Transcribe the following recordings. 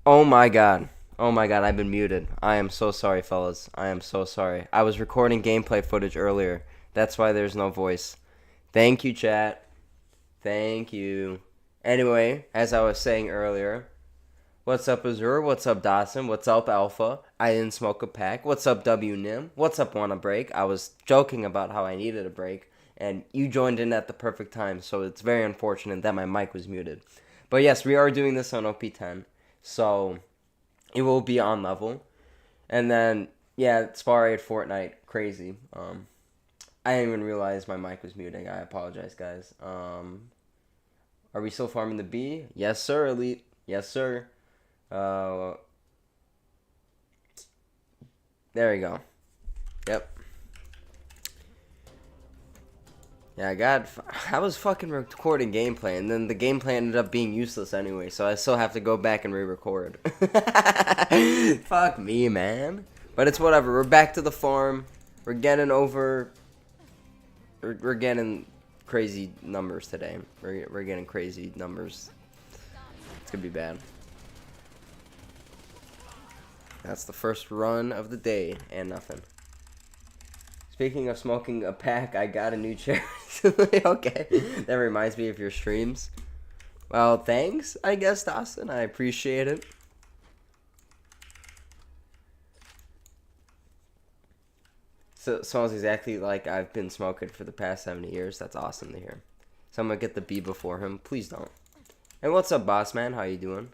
Oh my god. Oh my god, I've been muted. I am so sorry, fellas. I am so sorry. I was recording gameplay footage earlier. That's why there's no voice. Thank you, chat. Thank you. Anyway, as I was saying earlier, what's up, Azure? What's up, Dawson? What's up, Alpha? I didn't smoke a pack. What's up, W Nim? What's up, Want a Break? I was joking about how I needed a break, and you joined in at the perfect time, so it's very unfortunate that my mic was muted. But yes, we are doing this on OP10, so it will be on level. And then, yeah, Spar 8 Fortnite, crazy. I didn't even realize my mic was muting. I apologize, guys. Are we still farming the B? Yes, sir, Elite. Yes, sir. Uh, there we go. Yep. Yeah, I was fucking recording gameplay, and then the gameplay ended up being useless anyway, so I still have to go back and re-record. Fuck me, man. But it's whatever. We're back to the farm. We're getting over. We're getting crazy numbers today. We're getting crazy numbers. It's gonna be bad. That's the first run of the day, and nothing. Speaking of smoking a pack, I got a new chair. Okay, that reminds me of your streams. Well, thanks, I guess, Dawson. I appreciate it. So it smells exactly like I've been smoking for the past 70 years. That's awesome to hear. So I'm gonna get the B before him. Please don't. And what's up, boss man? How you doing?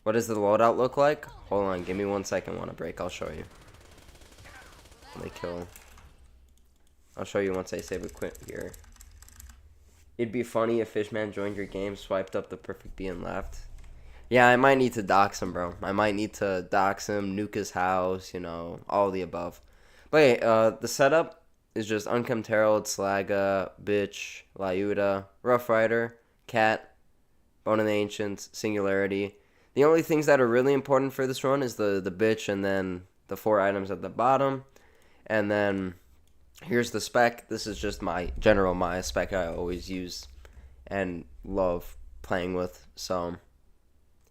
What does the loadout look like? Hold on, give me 1 second. Want a break? I'll show you. Let me kill. I'll show you once I save a quit here. It'd be funny if Fishman joined your game, swiped up the perfect B and left. Yeah, I might need to dox him, bro. I might need to dox him, nuke his house, you know, all of the above. But hey, the setup is just Uncom Terrell, Slaga, Bitch, Lyuda, Rough Rider, Cat, Bone of the Ancients, Singularity. The only things that are really important for this run is the Bitch and then the 4 items at the bottom. And then here's the spec. This is just my general Maya spec I always use and love playing with. So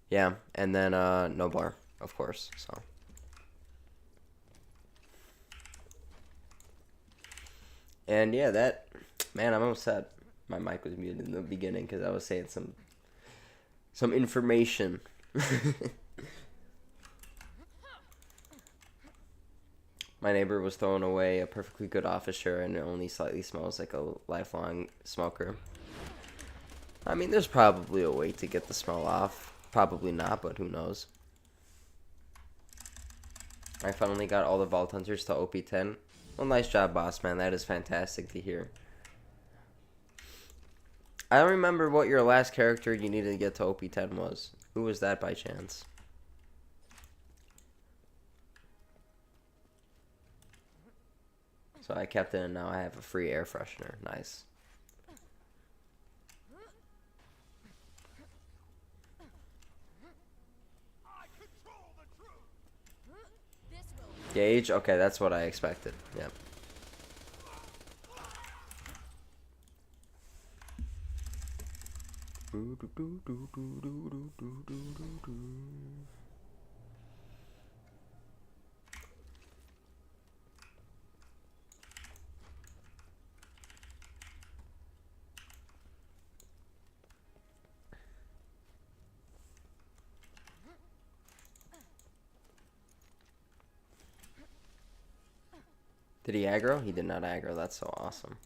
yeah, and then no bar, of course. So and yeah, that man, I'm almost sad my mic was muted in the beginning because I was saying some information. My neighbor was throwing away a perfectly good office chair and it only slightly smells like a lifelong smoker. I mean, there's probably a way to get the smell off. Probably not, but who knows. I finally got all the Vault Hunters to OP10. Well, nice job, boss man. That is fantastic to hear. I don't remember what your last character you needed to get to OP10 was. Who was that by chance? So I kept it and now I have a free air freshener. Nice. Gauge? Okay, that's what I expected. Yep. Did he aggro? He did not aggro. That's so awesome.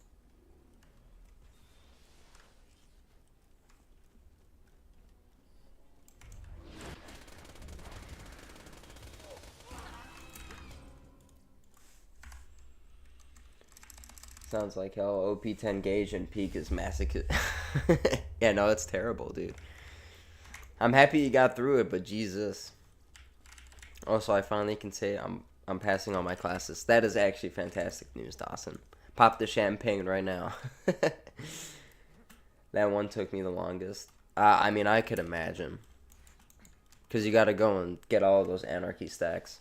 Sounds like hell. OP10 gauge and peak is masochist. Yeah, no, it's terrible, dude. I'm happy you got through it, but Jesus. Also, I finally can say I'm passing all my classes. That is actually fantastic news, Dawson. Pop the champagne right now. That one took me the longest. I mean, I could imagine. Because you gotta go and get all of those anarchy stacks.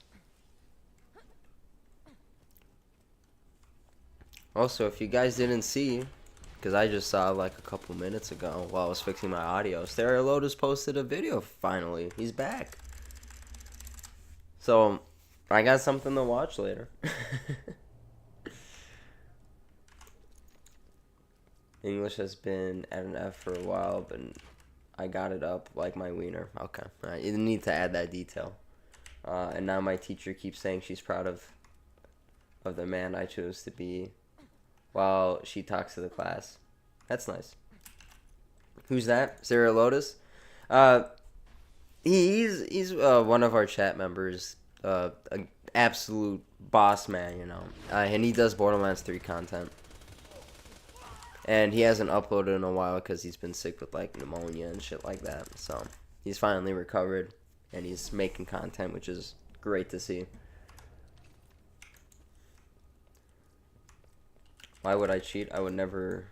Also, if you guys didn't see, because I just saw like a couple minutes ago while I was fixing my audio. Stereo Lotus posted a video finally. He's back. So I got something to watch later. English has been at an F for a while, but I got it up like my wiener. Okay. You didn't need to add that detail. And now my teacher keeps saying she's proud of the man I chose to be while she talks to the class. That's nice. Who's that? Zero Lotus? He's one of our chat members. An absolute boss man, you know. And he does Borderlands 3 content. And he hasn't uploaded in a while because he's been sick with like pneumonia and shit like that. So he's finally recovered and he's making content, which is great to see. Why would I cheat? I would never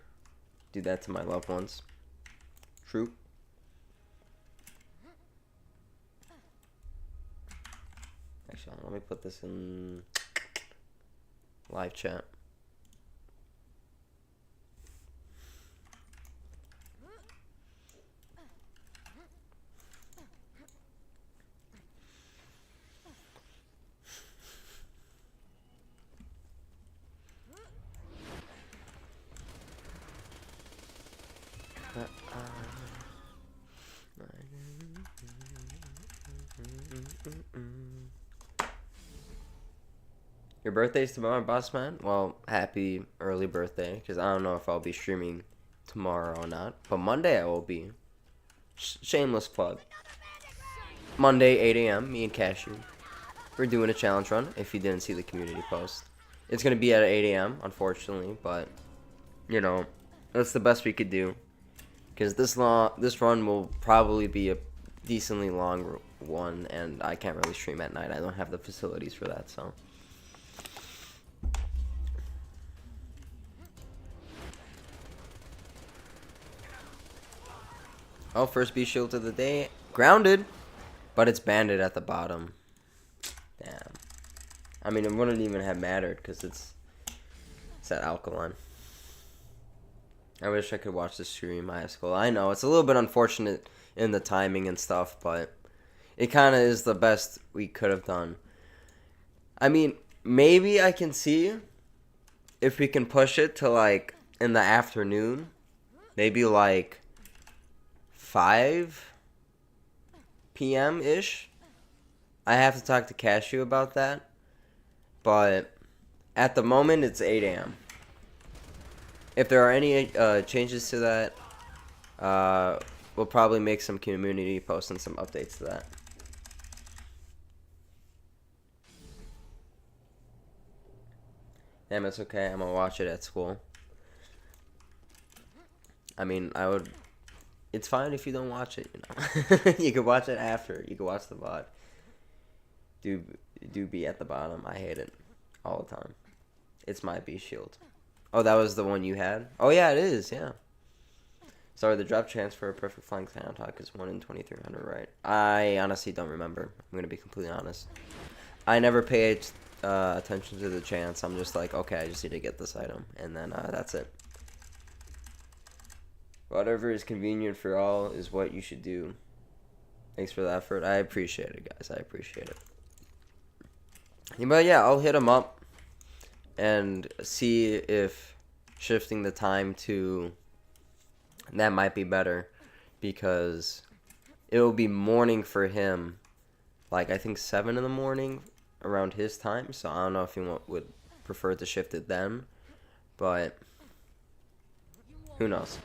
do that to my loved ones. True. Actually, let me put this in live chat. Your birthday's tomorrow, boss man? Well, happy early birthday, because I don't know if I'll be streaming tomorrow or not. But Monday I will be. Shameless plug. Monday, 8 a.m., me and Cashew. We're doing a challenge run, if you didn't see the community post. It's going to be at 8 a.m., unfortunately, but, you know, that's the best we could do. Because this run will probably be a decently long one, and I can't really stream at night. I don't have the facilities for that, so. Oh, first B shield of the day. Grounded. But it's banded at the bottom. Damn. I mean, it wouldn't even have mattered because it's at Alkaline. I wish I could watch the stream high school. I know, it's a little bit unfortunate in the timing and stuff, but it kind of is the best we could have done. I mean, maybe I can see if we can push it to, like, in the afternoon. Maybe, like, 5 p.m.-ish. I have to talk to Cashew about that. But at the moment, it's 8 a.m. If there are any changes to that, we'll probably make some community posts and some updates to that. Damn, it's okay. I'm gonna watch it at school. I mean, I would... It's fine if you don't watch it, you know. You can watch it after. You can watch the VOD. Do be at the bottom. I hate it all the time. It's my B shield. Oh, that was the one you had? Oh, yeah, it is, yeah. Sorry, the drop chance for a perfect flying sound talk is 1 in 2300, right? I honestly don't remember. I'm going to be completely honest. I never paid attention to the chance. I'm just like, okay, I just need to get this item. And then that's it. Whatever is convenient for all is what you should do. Thanks for the effort. I appreciate it, guys. I appreciate it. But yeah, I'll hit him up and see if shifting the time to that might be better, because it will be morning for him, like I think 7 in the morning around his time. So I don't know if he would prefer to shift it then, but who knows.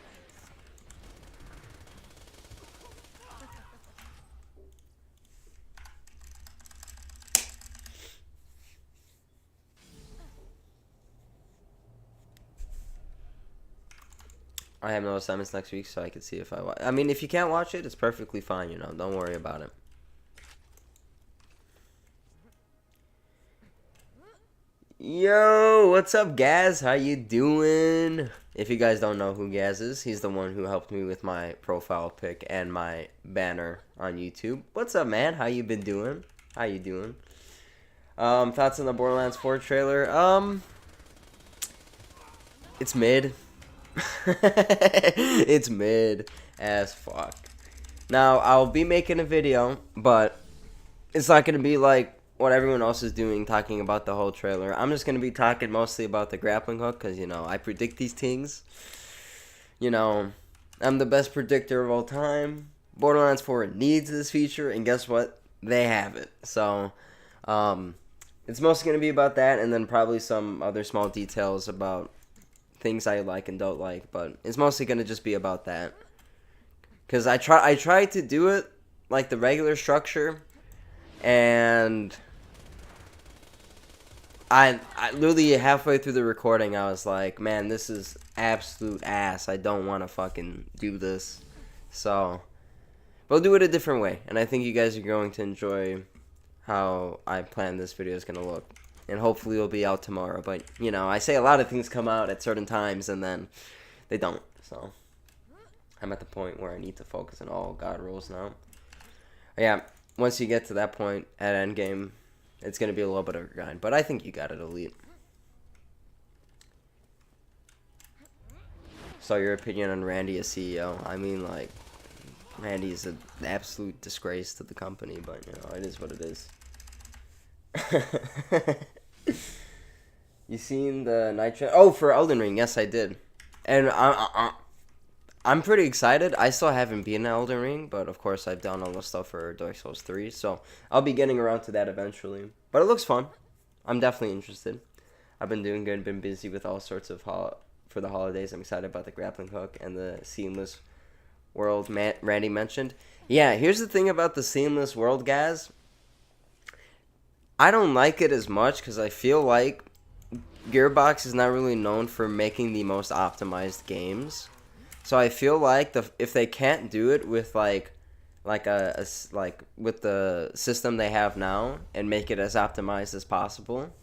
I have no assignments next week, so I can see if I watch. I mean, if you can't watch it, it's perfectly fine, you know. Don't worry about it. Yo, what's up, Gaz? How you doing? If you guys don't know who Gaz is, he's the one who helped me with my profile pic and my banner on YouTube. What's up, man? How you been doing? How you doing? Thoughts on the Borderlands 4 trailer? It's mid. It's mid as fuck. Now, I'll be making a video, but it's not going to be like what everyone else is doing, talking about the whole trailer. I'm just going to be talking mostly about the grappling hook, because, you know, I predict these things. You know, I'm the best predictor of all time. Borderlands 4 needs this feature, and guess what? They have it. So, it's mostly going to be about that, and then probably some other small details about things I like and don't like, but it's mostly going to just be about that. Because I tried to do it like the regular structure, and I literally halfway through the recording, I was like, man, this is absolute ass. I don't want to fucking do this. So, we'll do it a different way, and I think you guys are going to enjoy how I plan this video is going to look. And hopefully it'll be out tomorrow, but, you know, I say a lot of things come out at certain times, and then they don't, so I'm at the point where I need to focus on all God rules now. Yeah, once you get to that point at endgame, it's going to be a little bit of a grind. But I think you got it, Elite. So your opinion on Randy as CEO? I mean, like, Randy's an absolute disgrace to the company, but, you know, it is what it is. You seen the night trailer? Oh, for Elden Ring, yes, I did. And I'm pretty excited. I still haven't beaten Elden Ring, but of course I've done all the stuff for Dark Souls 3, so I'll be getting around to that eventually. But it looks fun. I'm definitely interested. I've been doing good, been busy with all sorts of for the holidays. I'm excited about the grappling hook and the seamless world Randy mentioned. Yeah, here's the thing about the seamless world, guys. I don't like it as much because I feel like Gearbox is not really known for making the most optimized games. So I feel like if they can't do it with like with the system they have now and make it as optimized as possible,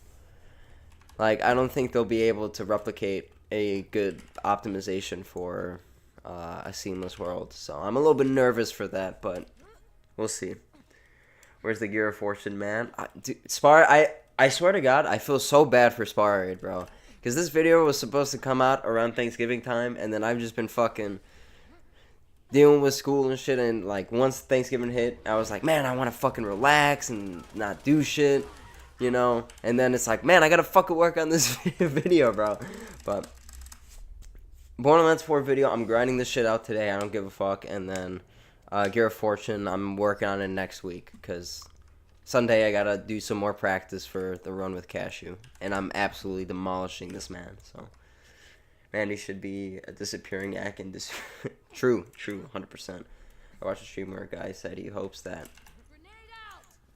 like I don't think they'll be able to replicate a good optimization for a seamless world. So I'm a little bit nervous for that, but we'll see. Where's the Gear of Fortune, man? I swear to God, I feel so bad for Spar Raid, bro. Because this video was supposed to come out around Thanksgiving time, and then I've just been fucking dealing with school and shit, and, like, once Thanksgiving hit, I was like, man, I want to fucking relax and not do shit, you know? And then it's like, man, I gotta fucking work on this video, bro. But Borderlands 4 video, I'm grinding this shit out today, I don't give a fuck, and then Gear of Fortune, I'm working on it next week, because Sunday I gotta do some more practice for the run with Cashew, and I'm absolutely demolishing this man. So, Randy should be a disappearing act and true, 100%. I watched a stream where a guy said he hopes that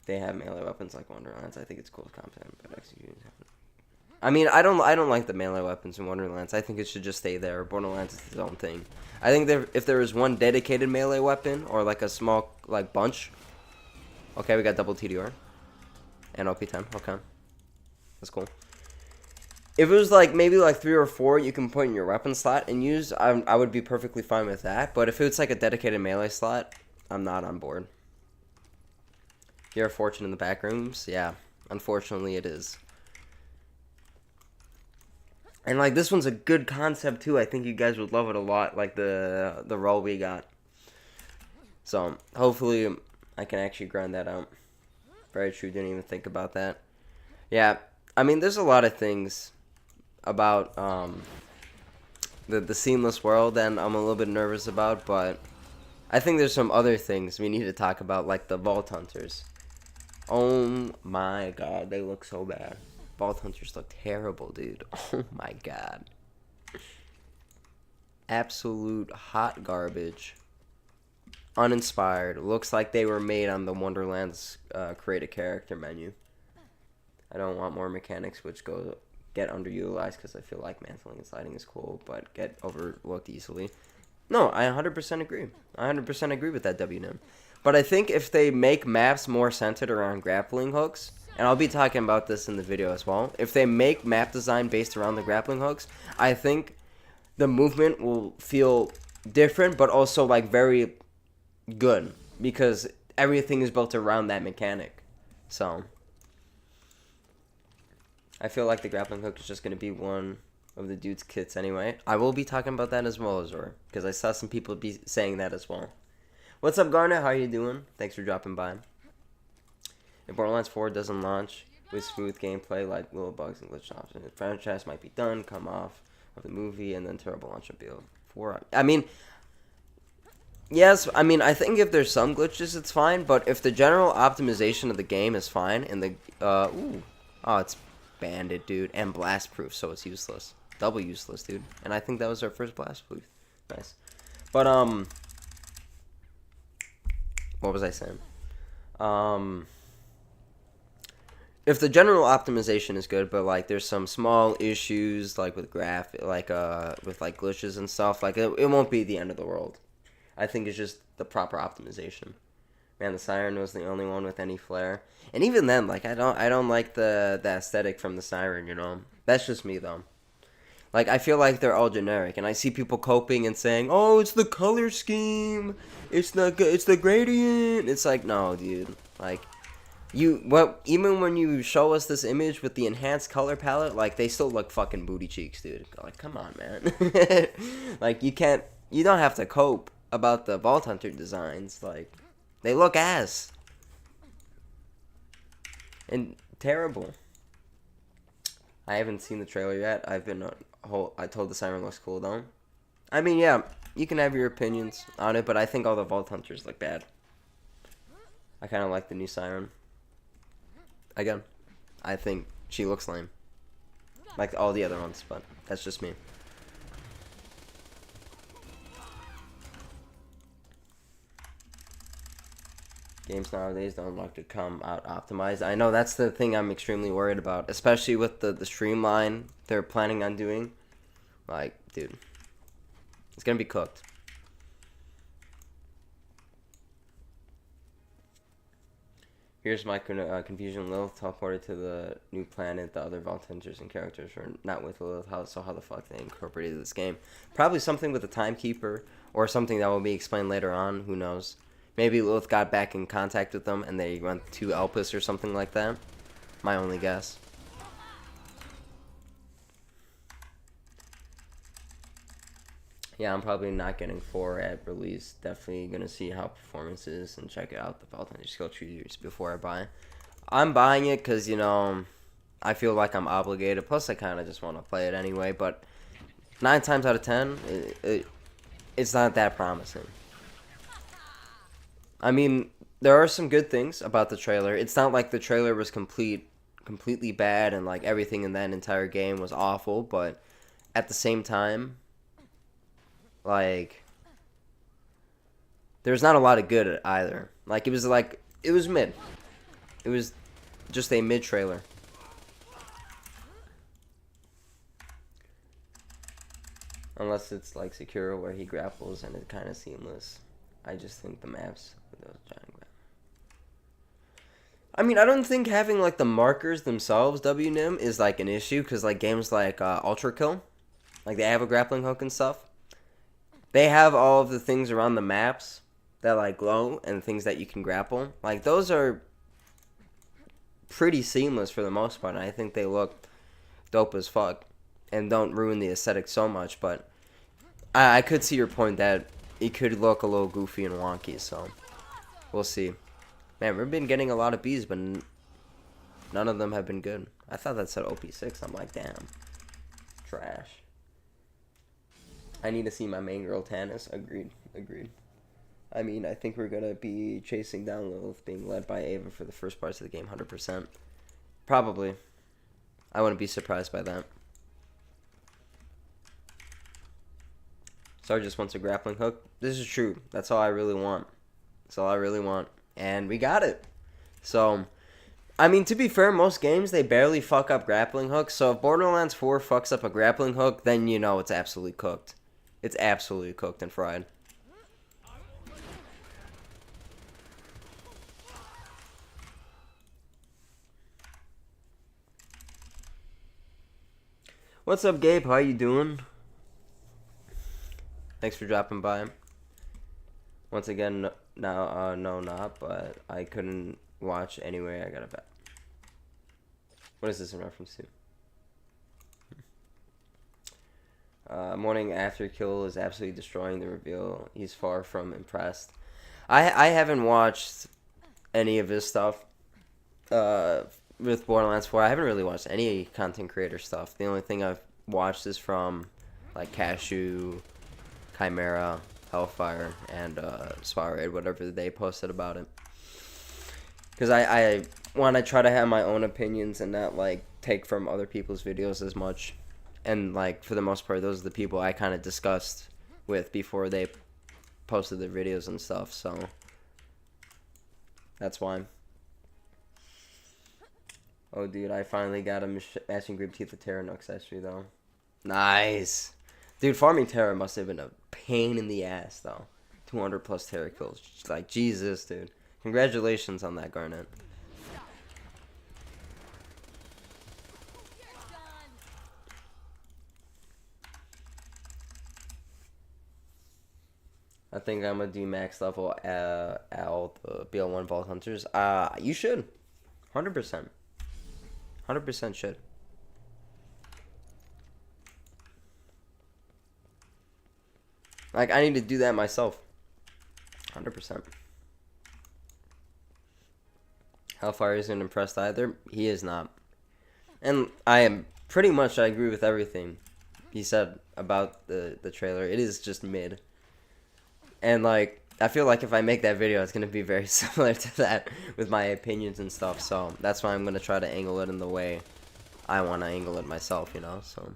they have melee weapons like Wonderlands. I think it's cool content, but executing. I mean, I don't like the melee weapons in Wonderlands. I think it should just stay there. Borderlands is its own thing. I think if there was one dedicated melee weapon or like a small like bunch. Okay, we got double TDR. And OP10. Okay. That's cool. If it was like maybe like 3 or 4 you can put in your weapon slot and use, I would be perfectly fine with that. But if it's like a dedicated melee slot, I'm not on board. Gear of Fortune in the back rooms? Yeah. Unfortunately it is. And like this one's a good concept too. I think you guys would love it a lot, like the role we got. So hopefully I can actually grind that out. Very true, didn't even think about that. Yeah, I mean there's a lot of things about the seamless world that I'm a little bit nervous about, but I think there's some other things we need to talk about, like the Vault Hunters. Oh my god, they look so bad. Vault Hunters look terrible, dude. Oh my god. Absolute hot garbage. Uninspired. Looks like they were made on the Wonderlands create a character menu. I don't want more mechanics which get underutilized because I feel like mantling and sliding is cool, but get overlooked easily. No, I 100% agree. I 100% agree with that WNM. But I think if they make maps more centered around grappling hooks, and I'll be talking about this in the video as well, if they make map design based around the grappling hooks, I think the movement will feel different, but also like very good, because everything is built around that mechanic. So I feel like the grappling hook is just going to be one of the dude's kits anyway. I will be talking about that as well, Azor, because I saw some people be saying that as well. What's up, Garnet? How you doing? Thanks for dropping by. If Borderlands 4 doesn't launch with smooth gameplay like little bugs and glitch options, the franchise might be done, come off of the movie, and then terrible launch appeal. 4. I mean, yes, I mean, I think if there's some glitches, it's fine, but if the general optimization of the game is fine, and the, oh, it's banded, dude, and blast proof, so it's useless. Double useless, dude. And I think that was our first blast proof. Nice. But, what was I saying? If the general optimization is good, but like there's some small issues like with with like glitches and stuff, like it won't be the end of the world. I think it's just the proper optimization. Man, the Siren was the only one with any flair, and even then, like I don't like the aesthetic from the Siren. You know, that's just me though. Like I feel like they're all generic, and I see people coping and saying, "Oh, it's the color scheme, it's the gradient." It's like, no, dude, like. Even when you show us this image with the enhanced color palette, like, they still look fucking booty cheeks, dude. Like, come on, man. Like, you don't have to cope about the Vault Hunter designs. Like, they look ass. And terrible. I haven't seen the trailer yet. I told the Siren looks cool, though. I mean, yeah, you can have your opinions on it, but I think all the Vault Hunters look bad. I kind of like the new Siren. Again, I think she looks lame. Like all the other ones, but that's just me. Games nowadays don't look to come out optimized. I know that's the thing I'm extremely worried about, especially with the streamline they're planning on doing. Like, dude, it's gonna be cooked. Here's my confusion. Lilith teleported to the new planet. The other Vault Hunters and characters were not with Lilith. How the fuck they incorporated this game? Probably something with the Timekeeper, or something that will be explained later on. Who knows? Maybe Lilith got back in contact with them and they went to Elpis or something like that. My only guess. Yeah, I'm probably not getting 4 at release. Definitely gonna see how performance is and check it out, the Vault Hunter skill trees, before I buy. I'm buying it because, you know, I feel like I'm obligated. Plus, I kind of just want to play it anyway. But 9 times out of 10, it's not that promising. I mean, there are some good things about the trailer. It's not like the trailer was completely bad and like everything in that entire game was awful. But at the same time, like, there's not a lot of good either. Like, it was mid. It was just a mid trailer. Unless it's like Sekiro where he grapples and it's kind of seamless. I just think the maps with those giant grapples. I mean, I don't think having like the markers themselves, WNIM, is like an issue, because like games like Ultra Kill, like they have a grappling hook and stuff. They have all of the things around the maps that like glow and things that you can grapple. Like those are pretty seamless for the most part. And I think they look dope as fuck and don't ruin the aesthetic so much. But I could see your point that it could look a little goofy and wonky. So we'll see. Man, we've been getting a lot of Bs, but none of them have been good. I thought that said OP6. I'm like, damn, trash. I need to see my main girl, Tannis. Agreed. I mean, I think we're going to be chasing down Lilith, being led by Ava for the first parts of the game, 100%. Probably. I wouldn't be surprised by that. Sarge just wants a grappling hook. This is true. That's all I really want. And we got it. So, I mean, to be fair, most games, they barely fuck up grappling hooks. So if Borderlands 4 fucks up a grappling hook, then you know it's absolutely cooked. It's absolutely cooked and fried. What's up, Gabe? How you doing? Thanks for dropping by. Once again, no, not, but I couldn't watch anyway. I got a bet. What is this in reference to? Morning after kill is absolutely destroying the reveal. He's far from impressed. I haven't watched any of his stuff with Borderlands 4. I haven't really watched any content creator stuff. The only thing I've watched is from like Cashew, Chimera, Hellfire, and Spy Raid, whatever they posted about it. Because I want to try to have my own opinions and not like take from other people's videos as much. And like for the most part, those are the people I kind of discussed with before they posted their videos and stuff. So that's why. Oh, dude, I finally got a matching group teeth of Terra no accessory though. Nice, dude. Farming Terra must have been a pain in the ass though. 200 plus Terra kills, like Jesus, dude. Congratulations on that, Garnet. I think I'm gonna do max level out the BL1 Vault Hunters. You should. 100%. 100% should. Like, I need to do that myself. 100%. Hellfire isn't impressed either. He is not. And I agree with everything he said about the trailer. It is just mid. And like, I feel like if I make that video, it's going to be very similar to that with my opinions and stuff. So that's why I'm going to try to angle it in the way I want to angle it myself, you know. So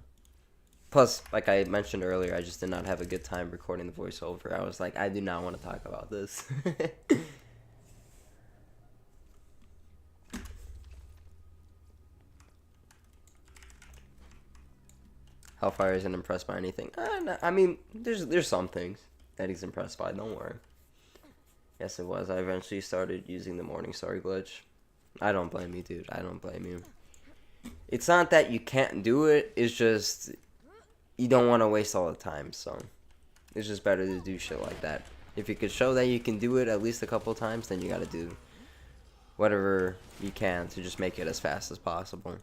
plus, like I mentioned earlier, I just did not have a good time recording the voiceover. I was like, I do not want to talk about this. Hellfire isn't impressed by anything. No, I mean, there's some things that he's impressed by. Don't worry. Yes, it was. I eventually started using the Morningstar glitch. I don't blame you, dude. I don't blame you. It's not that you can't do it. It's just you don't want to waste all the time. So it's just better to do shit like that. If you could show that you can do it at least a couple of times, then you got to do whatever you can to just make it as fast as possible.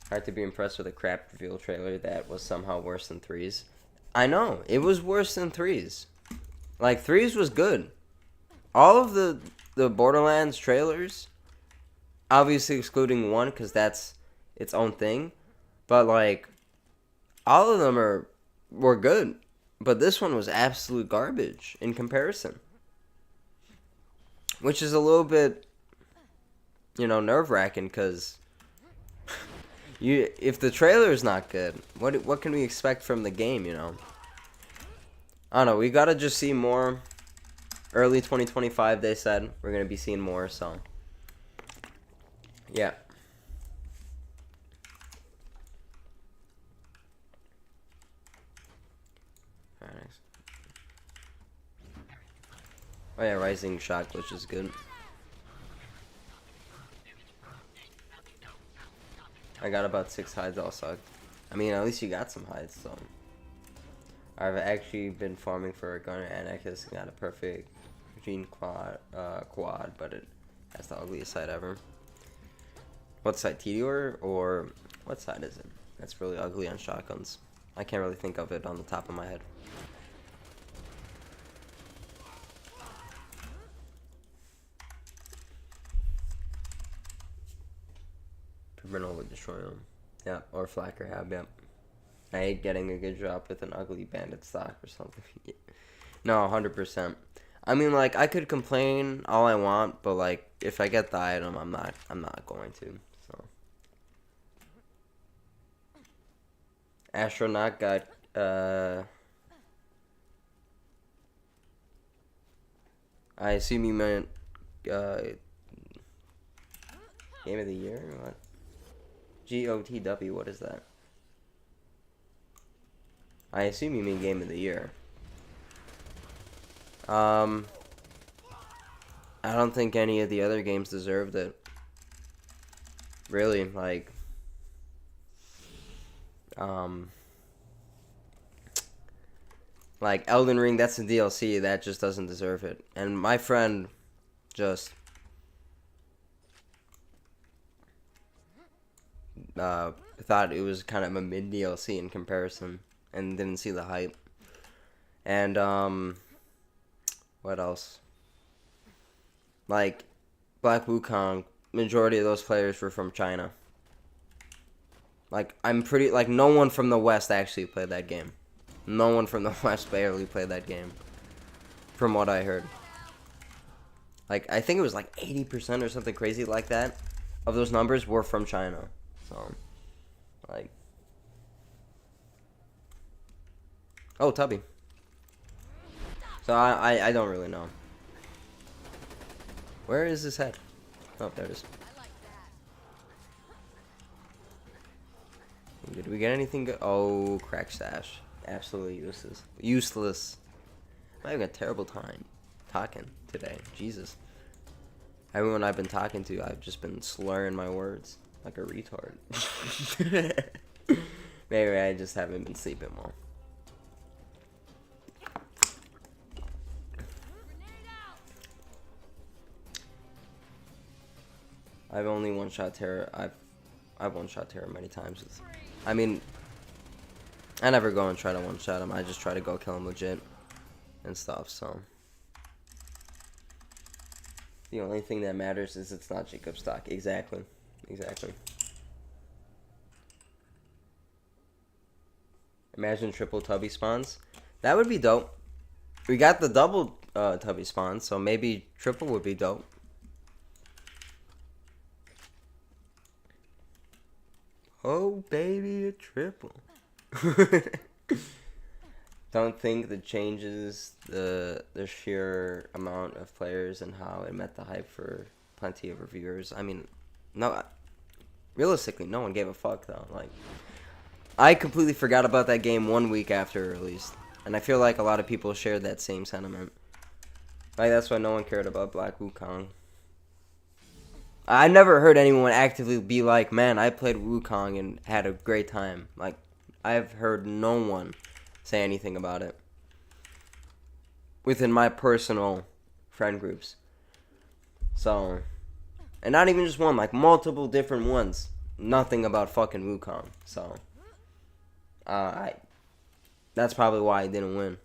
Hard to be impressed with a crap reveal trailer that was somehow worse than 3's. I know, it was worse than 3's. Like, 3's was good. All of the Borderlands trailers, obviously excluding 1 because that's its own thing, but like, all of them were good. But this one was absolute garbage in comparison. Which is a little bit, you know, nerve-wracking because if the trailer is not good, what can we expect from the game, you know? I don't know, we gotta just see more. Early 2025, they said. We're gonna be seeing more, so. Yeah. Alright, next. Oh yeah, Rising Shot Glitch is good. I got about 6 hides also. I mean, at least you got some hides, so. I've actually been farming for a Gunner Anarchist and got a perfect Gene quad, but it has the ugliest side ever. What side, Tedior, or what side is it? That's really ugly on shotguns. I can't really think of it on the top of my head. Criminal would destroy them. Yeah, or Flacker Hab, yeah. I hate getting a good drop with an ugly bandit stock or something. No, 100%. I mean, like, I could complain all I want, but like, if I get the item, I'm not going to. So, Astronaut got I assume you meant Game of the Year? What? GOTW, what is that? I assume you mean Game of the Year. I don't think any of the other games deserved it. Really, like, Elden Ring, that's the DLC, that just doesn't deserve it. And my friend just thought it was kind of a mid DLC in comparison, and didn't see the hype. And what else? Like Black Wukong, majority of those players were from China. Like I'm pretty like no one from the West actually played that game. No one from the West barely played that game, from what I heard. Like, I think it was like 80% or something crazy like that of those numbers were from China. So, like... Oh, Tubby. So, I don't really know. Where is his head? Oh, there it is. Did we get anything good? Oh, crack stash. Absolutely useless. Useless. I'm having a terrible time talking today. Jesus. Everyone I've been talking to, I've just been slurring my words like a retard. Maybe I just haven't been sleeping well. I've only one-shot Terror. I've one-shot Terror many times. I mean, I never go and try to one-shot him. I just try to go kill him legit and stuff, so. The only thing that matters is it's not Jacob stock. Exactly. Exactly. Imagine triple Tubby spawns. That would be dope. We got the double Tubby spawns, so maybe triple would be dope. Oh, baby, a triple. Don't think that changes the sheer amount of players and how it met the hype for plenty of reviewers. I mean, no, realistically, no one gave a fuck though. Like, I completely forgot about that game 1 week after it released, and I feel like a lot of people shared that same sentiment. Like, that's why no one cared about Black Wukong. I never heard anyone actively be like, man, I played Wukong and had a great time. Like, I've heard no one say anything about it within my personal friend groups. So, and not even just one, like multiple different ones. Nothing about fucking Wukong. So, that's probably why I didn't win.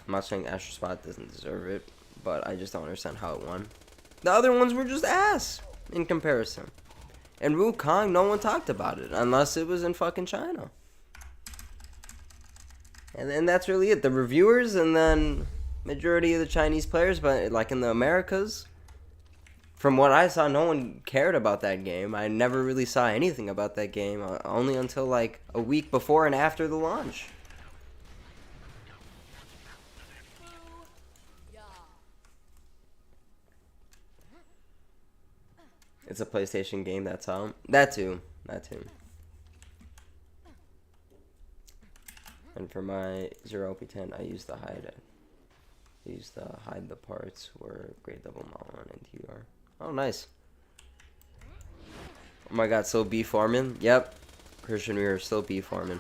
I'm not saying Astro Spot doesn't deserve it, but I just don't understand how it won. The other ones were just ass in comparison. And Wukong, no one talked about it unless it was in fucking China. And then that's really it. The reviewers and then majority of the Chinese players, but like in the Americas, from what I saw, no one cared about that game. I never really saw anything about that game, only until like a week before and after the launch. It's a PlayStation game, that's how. That too. And for my 0p10, I use the hide. I use the hide the parts where Great Double Malon and TR. Oh, nice. Oh my god, still B farming? Yep. Christian, we are still B farming.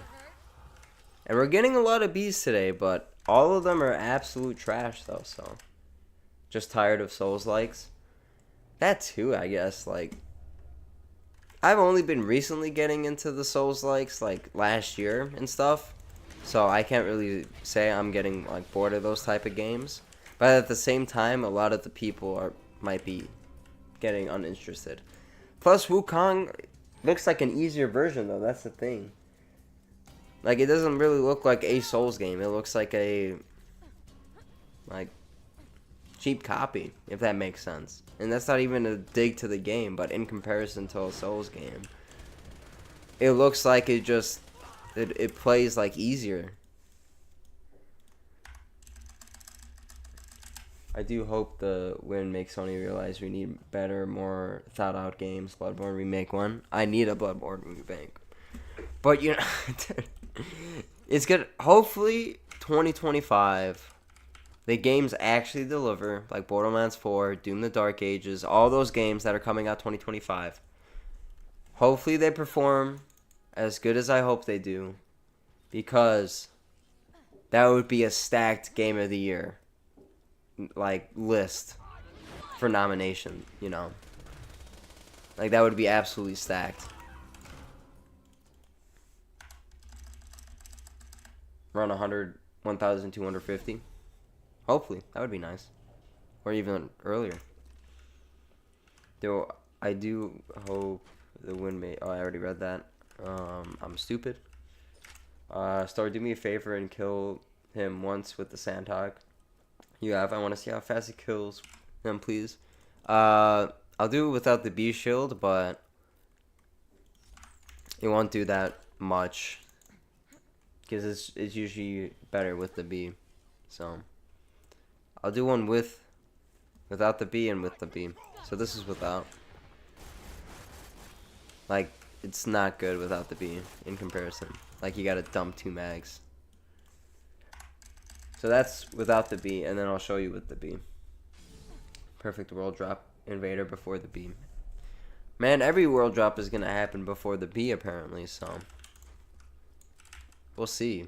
And we're getting a lot of Bs today, but all of them are absolute trash though, so. Just tired of Souls likes. That too, I guess, like, I've only been recently getting into the Souls-likes, like, last year and stuff, so I can't really say I'm getting, like, bored of those type of games, but at the same time, a lot of the people might be getting uninterested. Plus, Wukong looks like an easier version, though, that's the thing. Like, it doesn't really look like a Souls game, it looks like a, like, cheap copy, if that makes sense. And that's not even a dig to the game, but in comparison to a Souls game, it looks like it just it plays like easier. I do hope the win makes Sony realize we need better, more thought out games. Bloodborne remake one. I need a Bloodborne remake. But you know it's good. Hopefully 2025 the games actually deliver, like Borderlands 4, Doom the Dark Ages, all those games that are coming out 2025. Hopefully they perform as good as I hope they do, because that would be a stacked Game of the Year, like, list for nomination, you know. Like, that would be absolutely stacked. Around 100, 1,250. Hopefully, that would be nice. Or even earlier. Though, I do hope the win may... Oh, I already read that. I'm stupid. Star, do me a favor and kill him once with the Sandhog. You have. I want to see how fast he kills him, please. I'll do it without the B shield, but it won't do that much. Because it's usually better with the B. So, I'll do one without the B and with the B. So this is without. Like, it's not good without the B in comparison. Like, you gotta dump 2 mags. So that's without the B, and then I'll show you with the B. Perfect world drop invader before the B. Man, every world drop is gonna happen before the B apparently, so we'll see.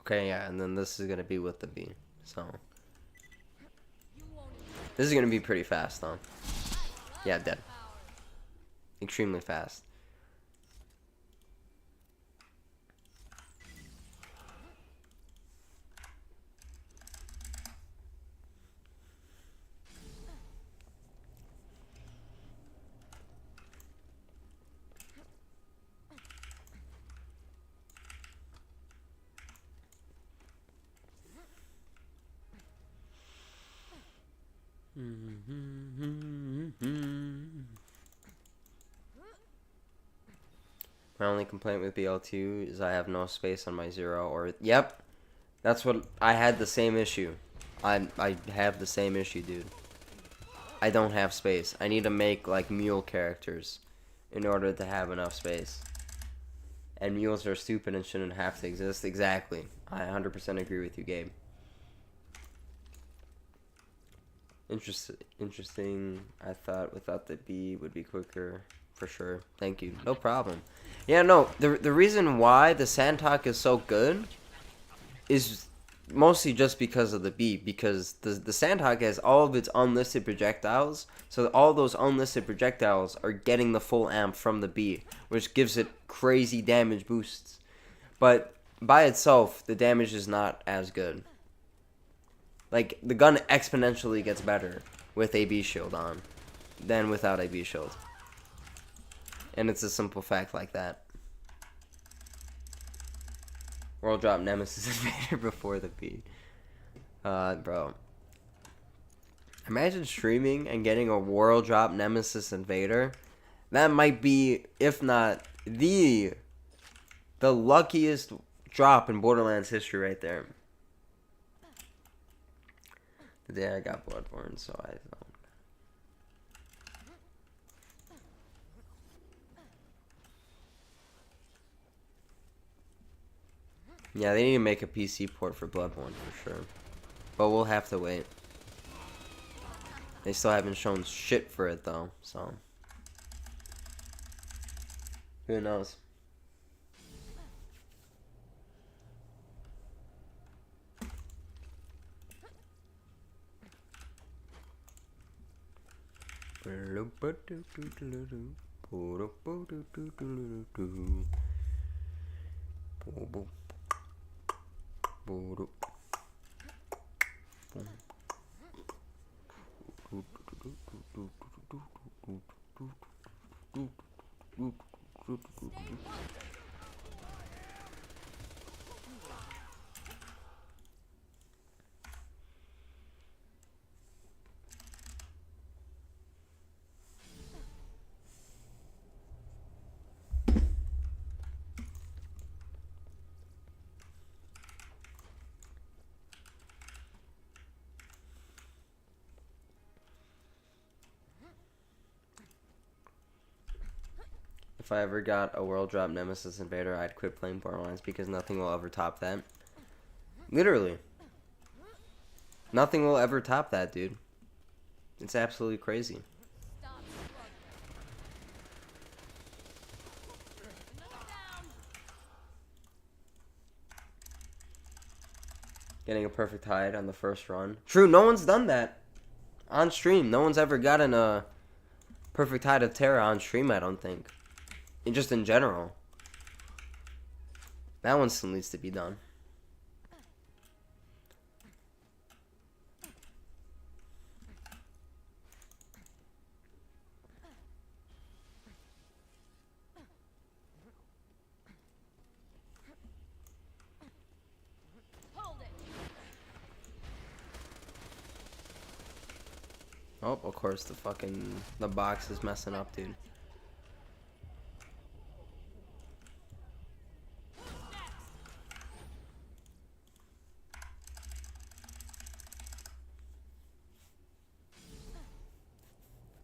Okay, yeah, and then this is gonna be with the B. So this is gonna be pretty fast, though. Yeah, dead. Extremely fast. My only complaint with BL2 is I have no space on my 0 or... Yep! That's what... I had the same issue. I have the same issue, dude. I don't have space. I need to make, like, mule characters in order to have enough space. And mules are stupid and shouldn't have to exist. Exactly. I 100% agree with you, Gabe. Interesting. I thought without the B would be quicker. For sure. Thank you. No problem. Yeah, no. The reason why the Sandhawk is so good is mostly just because of the B. Because the Sandhawk has all of its unlisted projectiles. So all those unlisted projectiles are getting the full amp from the B. Which gives it crazy damage boosts. But by itself, the damage is not as good. Like, the gun exponentially gets better with a B shield on than without a B shield. And it's a simple fact like that. World drop Nemesis Invader before the B. Bro. Imagine streaming and getting a world drop Nemesis Invader. That might be, if not the luckiest drop in Borderlands history right there. The day I got Bloodborne, so I don't. Yeah, they need to make a PC port for Bloodborne for sure. But we'll have to wait. They still haven't shown shit for it though, so. Who knows? If I ever got a world drop Nemesis Invader, I'd quit playing Borderlands because nothing will ever top that. Literally. Nothing will ever top that, dude. It's absolutely crazy. Getting a perfect hide on the first run. True, no one's done that on stream. No one's ever gotten a perfect hide of Terra on stream, I don't think. And just in general. That one still needs to be done. Oh, of course the box is messing up, dude.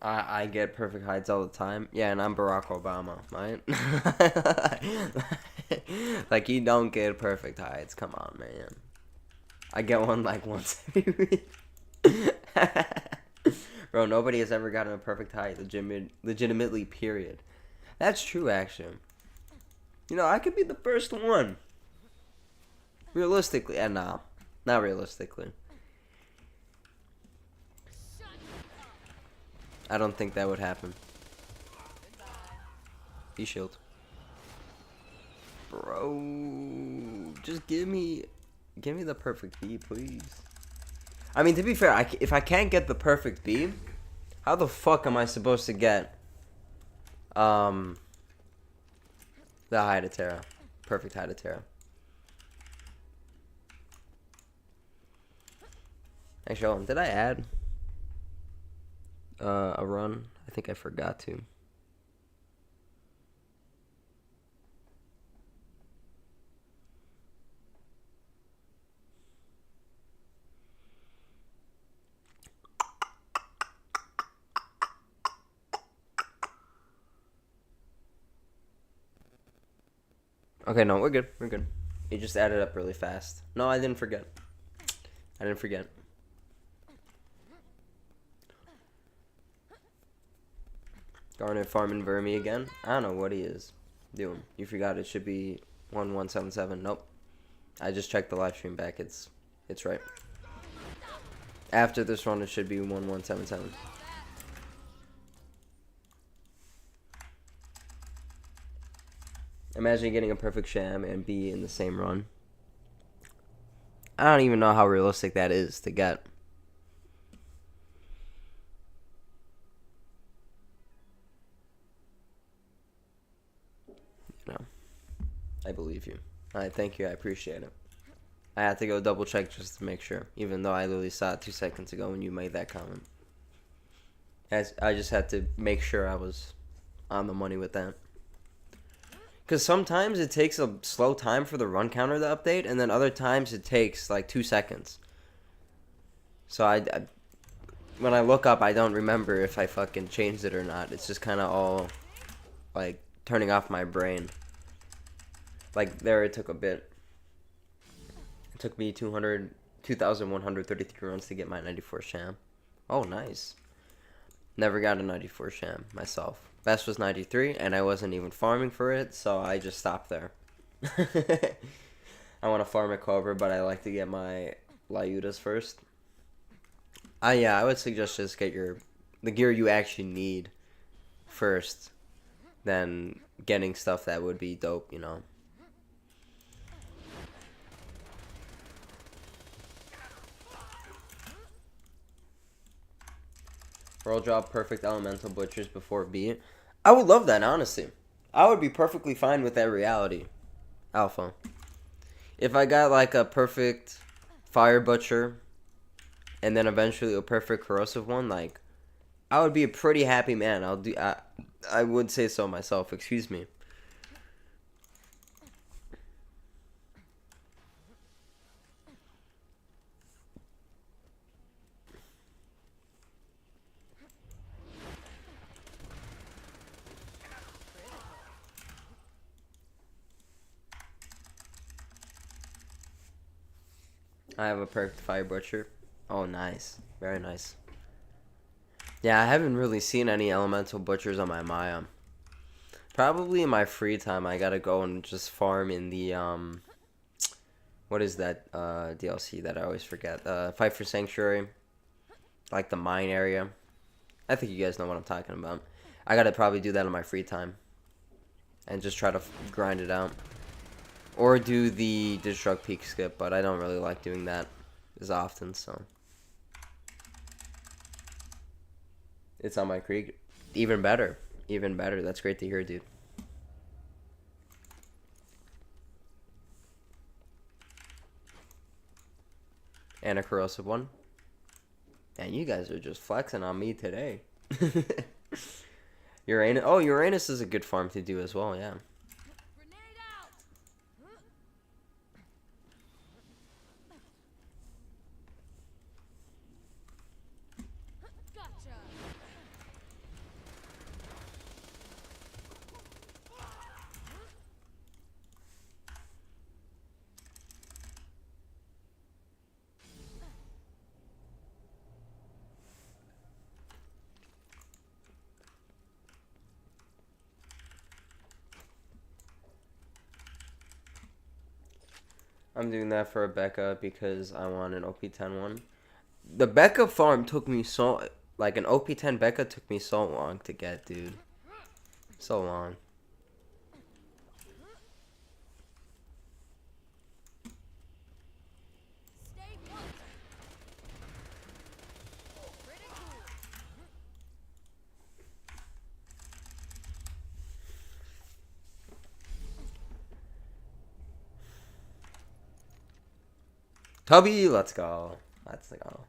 I get perfect hides all the time. Yeah, and I'm Barack Obama, right? Like, you don't get perfect hides. Come on, man. I get one like once every week. Bro, nobody has ever gotten a perfect hide legitimately, period. That's true, actually. You know, I could be the first one. Realistically. Nah. Not realistically. I don't think that would happen. Be shield. Bro, just give me the perfect B, please. I mean, to be fair, if I can't get the perfect B, how the fuck am I supposed to get the hide of Terra? Perfect hide of Terra. Actually, did I add a run? I think I forgot to. Okay, no, we're good. We're good. It just added up really fast. No, I didn't forget. I didn't forget. Garnet farming Vermi again. I don't know what he is doing. You forgot it should be 1177. Nope. I just checked the live stream back. It's right. After this run, it should be 1177. Imagine getting a perfect sham and be in the same run. I don't even know how realistic that is to get. No. I believe you. I thank you. I appreciate it. I had to go double check just to make sure, even though I literally saw it 2 seconds ago when you made that comment. I just had to make sure I was on the money with that. Because sometimes it takes a slow time for the run counter to update, and then other times it takes like 2 seconds. So when I look up, I don't remember if I fucking changed it or not. It's just kind of all like turning off my brain. Like there, it took a bit. It took me 2,133 runs to get my 94 sham. Oh, nice. Never got a 94 sham myself. Best was 93, and I wasn't even farming for it, so I just stopped there. I want to farm a Cobra, but I like to get my Lyudas first. Yeah, I would suggest just get the gear you actually need first, then getting stuff that would be dope, you know. Roll drop perfect elemental butchers before B. I would love that, honestly. I would be perfectly fine with that reality. Alpha. If I got like a perfect fire butcher and then eventually a perfect corrosive one, like I would be a pretty happy man. I would say so myself, excuse me. I have a perfect fire butcher. Oh, nice. Very nice. Yeah, I haven't really seen any elemental butchers on my Maya. Probably in my free time, I gotta go and just farm in the What is that DLC that I always forget? Fight for Sanctuary, like the mine area. I think you guys know what I'm talking about. I gotta probably do that in my free time, and just try to grind it out, or do the Destruct Peak skip. But I don't really like doing that as often, so it's on my creek. Even better, even better. That's great to hear, dude. And a corrosive one. And you guys are just flexing on me today. Uranus. Oh, Uranus is a good farm to do as well, yeah. I'm doing that for a Becca because I want an OP10 one. The Becca farm took me so... Like, an OP10 Becca took me so long to get, dude. So long. Tubby, let's go. Let's go.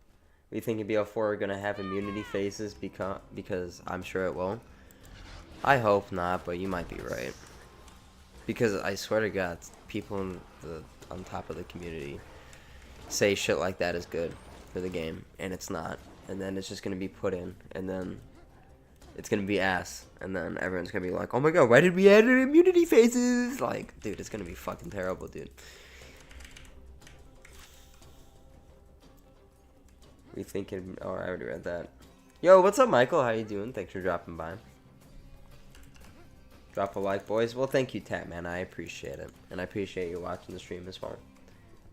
We think in BL4 are going to have immunity phases because I'm sure it will. I hope not, but you might be right. Because I swear to God, people on top of the community say shit like that is good for the game, and it's not. And then it's just going to be put in, and then it's going to be ass. And then everyone's going to be like, oh my god, why did we add immunity phases? Like, dude, it's going to be fucking terrible, dude. We thinking... Oh, I already read that. Yo, what's up, Michael? How you doing? Thanks for dropping by. Drop a like, boys. Well, thank you, Tat, man. I appreciate it. And I appreciate you watching the stream as well.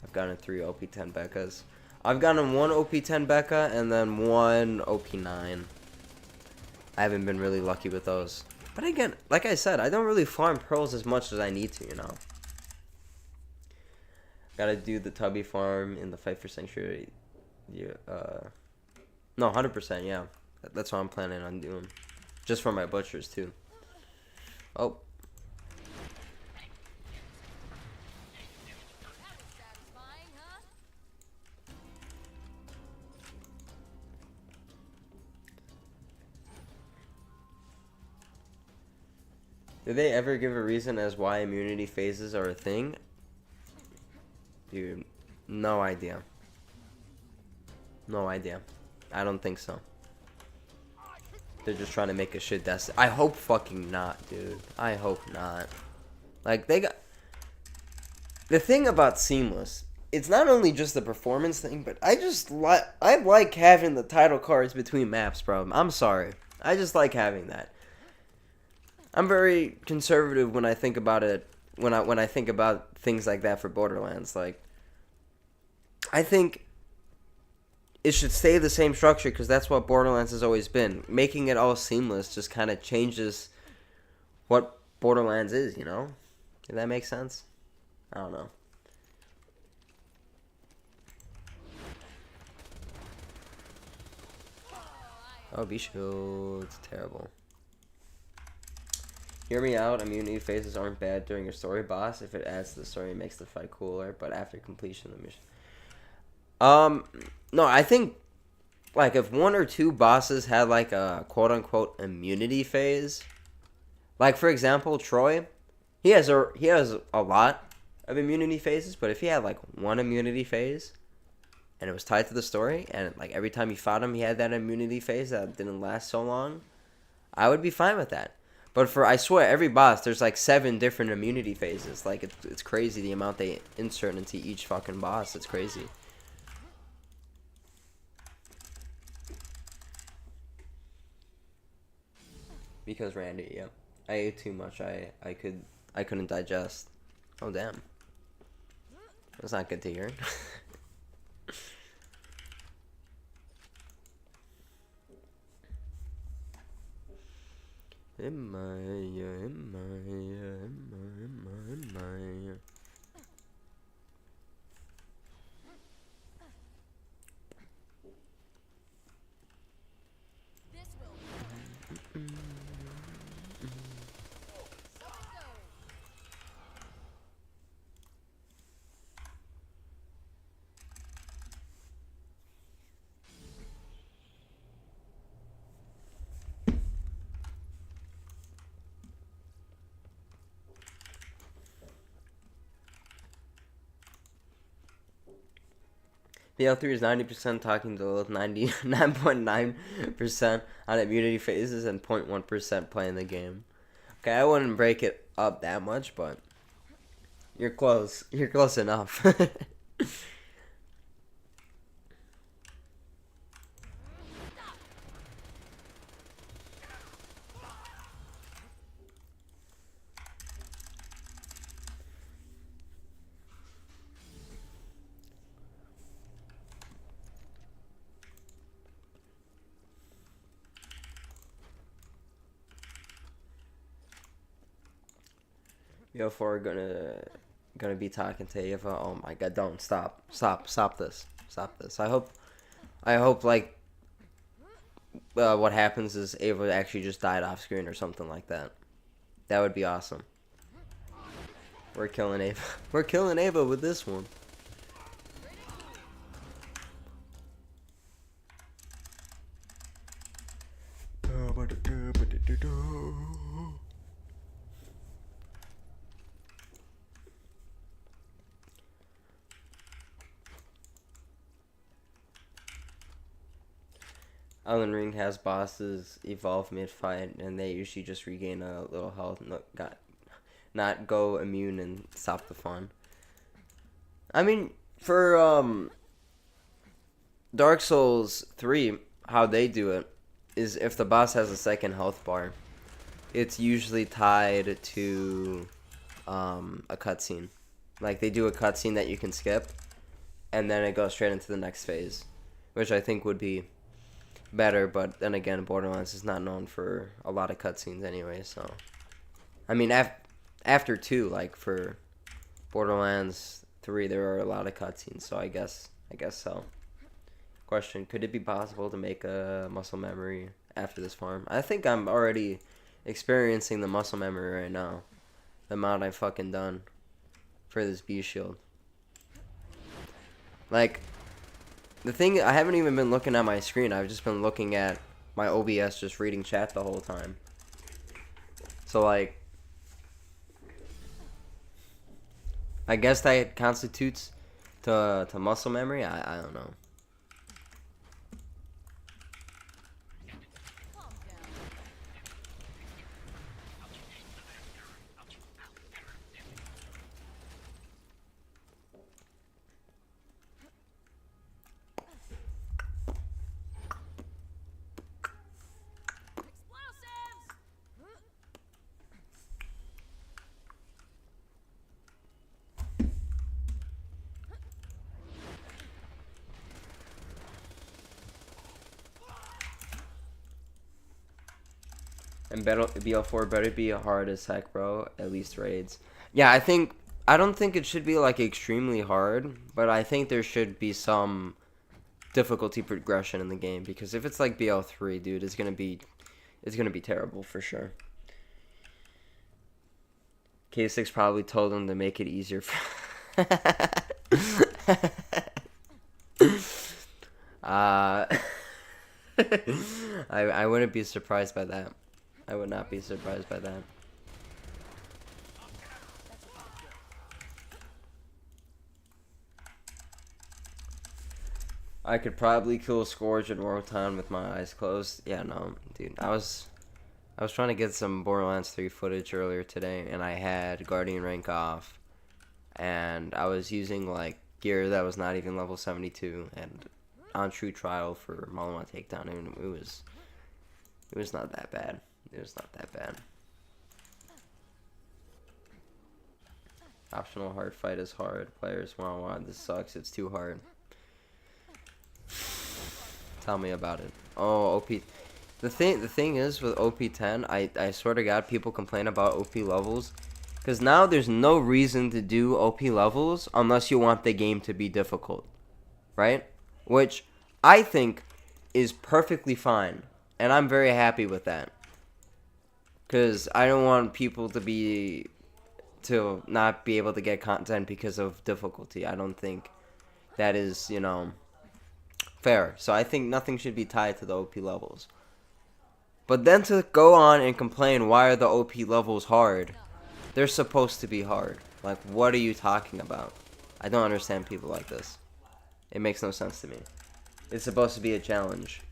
I've gotten 3 OP10 Beccas. I've gotten 1 OP10 Becca and then 1 OP9. I haven't been really lucky with those. But again, like I said, I don't really farm pearls as much as I need to, you know. Gotta do the Tubby farm in the Fight for Sanctuary. Yeah, no, 100%, yeah. That's what I'm planning on doing. Just for my butchers, too. Oh. Did they ever give a reason as why immunity phases are a thing? Dude, no idea. No idea. I don't think so. They're just trying to make a shit that's... I hope fucking not, dude. I hope not. Like, they got... The thing about Seamless, it's not only just the performance thing, but I just like... I like having the title cards between maps, bro. I'm sorry. I just like having that. I'm very conservative when I think about it. When I think about things like that for Borderlands. Like, I think... it should stay the same structure because that's what Borderlands has always been. Making it all seamless just kind of changes what Borderlands is, you know? Did that make sense? I don't know. Oh, Bishu. It's terrible. Hear me out. Immunity phases aren't bad during your story boss. If it adds to the story, it makes the fight cooler. But after completion of the mission... no, I think, like, if 1 or 2 bosses had, like, a quote-unquote immunity phase, like, for example, Troy, he has a lot of immunity phases, but if he had, like, 1 immunity phase, and it was tied to the story, and, like, every time you fought him, he had that immunity phase that didn't last so long, I would be fine with that. But for, I swear, every boss, there's, like, 7 different immunity phases. Like, it's crazy the amount they insert into each fucking boss. It's crazy. Because Randy, yeah. I ate too much. I couldn't digest. Oh, damn. That's not good to hear. The L3 is 90% talking to 99.9% on immunity phases and 0.1% playing the game. Okay, I wouldn't break it up that much, but you're close. You're close enough. Yo, for gonna be talking to Ava. Oh my god, don't stop this. I hope like what happens is Ava actually just died off screen or something like that. That would be awesome. We're killing Ava. We're killing Ava with this one. Elden Ring has bosses evolve mid-fight, and they usually just regain a little health, not go immune and stop the fun. I mean, for Dark Souls 3, how they do it is if the boss has a second health bar, it's usually tied to a cutscene. Like, they do a cutscene that you can skip, and then it goes straight into the next phase, which I think would be better, but then again, Borderlands is not known for a lot of cutscenes anyway, so I mean, after 2, like for Borderlands 3, there are a lot of cutscenes, so I guess so. Question, could it be possible to make a muscle memory after this farm? I think I'm already experiencing the muscle memory right now. The amount I've fucking done for this B shield. Like, the thing, I haven't even been looking at my screen. I've just been looking at my OBS, just reading chat the whole time. So, like, I guess that constitutes to muscle memory. I don't know. And BL4 better be hard as heck, bro. At least raids. Yeah, I don't think it should be like extremely hard, but I think there should be some difficulty progression in the game, because if it's like BL3, dude, it's gonna be terrible for sure. K6 probably told him to make it easier for I wouldn't be surprised by that. I would not be surprised by that. I could probably kill Scourge in Rotan with my eyes closed. Yeah, no, dude. I was trying to get some Borderlands 3 footage earlier today, and I had Guardian rank off, and I was using like gear that was not even level 72, and on true trial for Malama takedown, and it was not that bad. It was not that bad. Optional hard fight is hard. Players want this sucks. It's too hard. Tell me about it. Oh, OP. The thing is with OP10, I swear to God, people complain about OP levels, because now there's no reason to do OP levels unless you want the game to be difficult, right? Which I think is perfectly fine, and I'm very happy with that, because I don't want people to not be able to get content because of difficulty. I don't think that is, fair. So I think nothing should be tied to the OP levels. But then to go on and complain, why are the OP levels hard? They're supposed to be hard. Like, what are you talking about? I don't understand people like this. It makes no sense to me. It's supposed to be a challenge,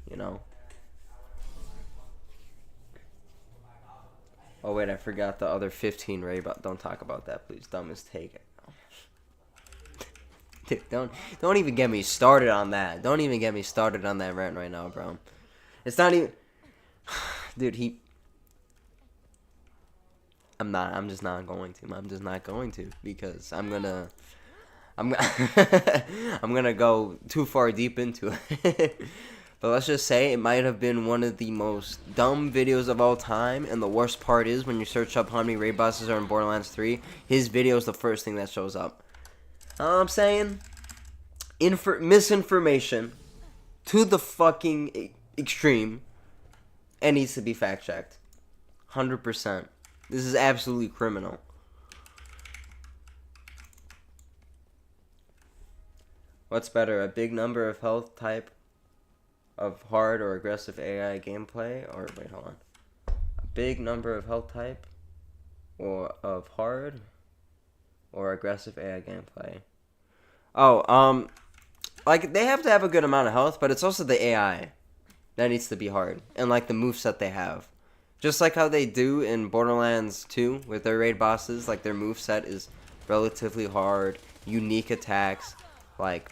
Oh wait, I forgot the other 15 raid, but don't talk about that, please. Dumb mistake. Dude, don't even get me started on that. Don't even get me started on that rant right now, bro. It's not even... Dude, I'm just not going to. I'm just not going to, because I'm gonna go too far deep into it. But let's just say it might have been one of the most dumb videos of all time, and the worst part is when you search up how many raid bosses are in Borderlands 3, his video is the first thing that shows up. I'm saying misinformation to the fucking extreme, and needs to be fact checked. 100%. This is absolutely criminal. What's better, a big number of health type of hard or aggressive AI gameplay? Or wait, hold on. A big number of health type or of hard or aggressive AI gameplay? Oh, like they have to have a good amount of health, but it's also the AI that needs to be hard, and like the moveset they have. Just like how they do in Borderlands 2 with their raid bosses, like their moveset is relatively hard, unique attacks, like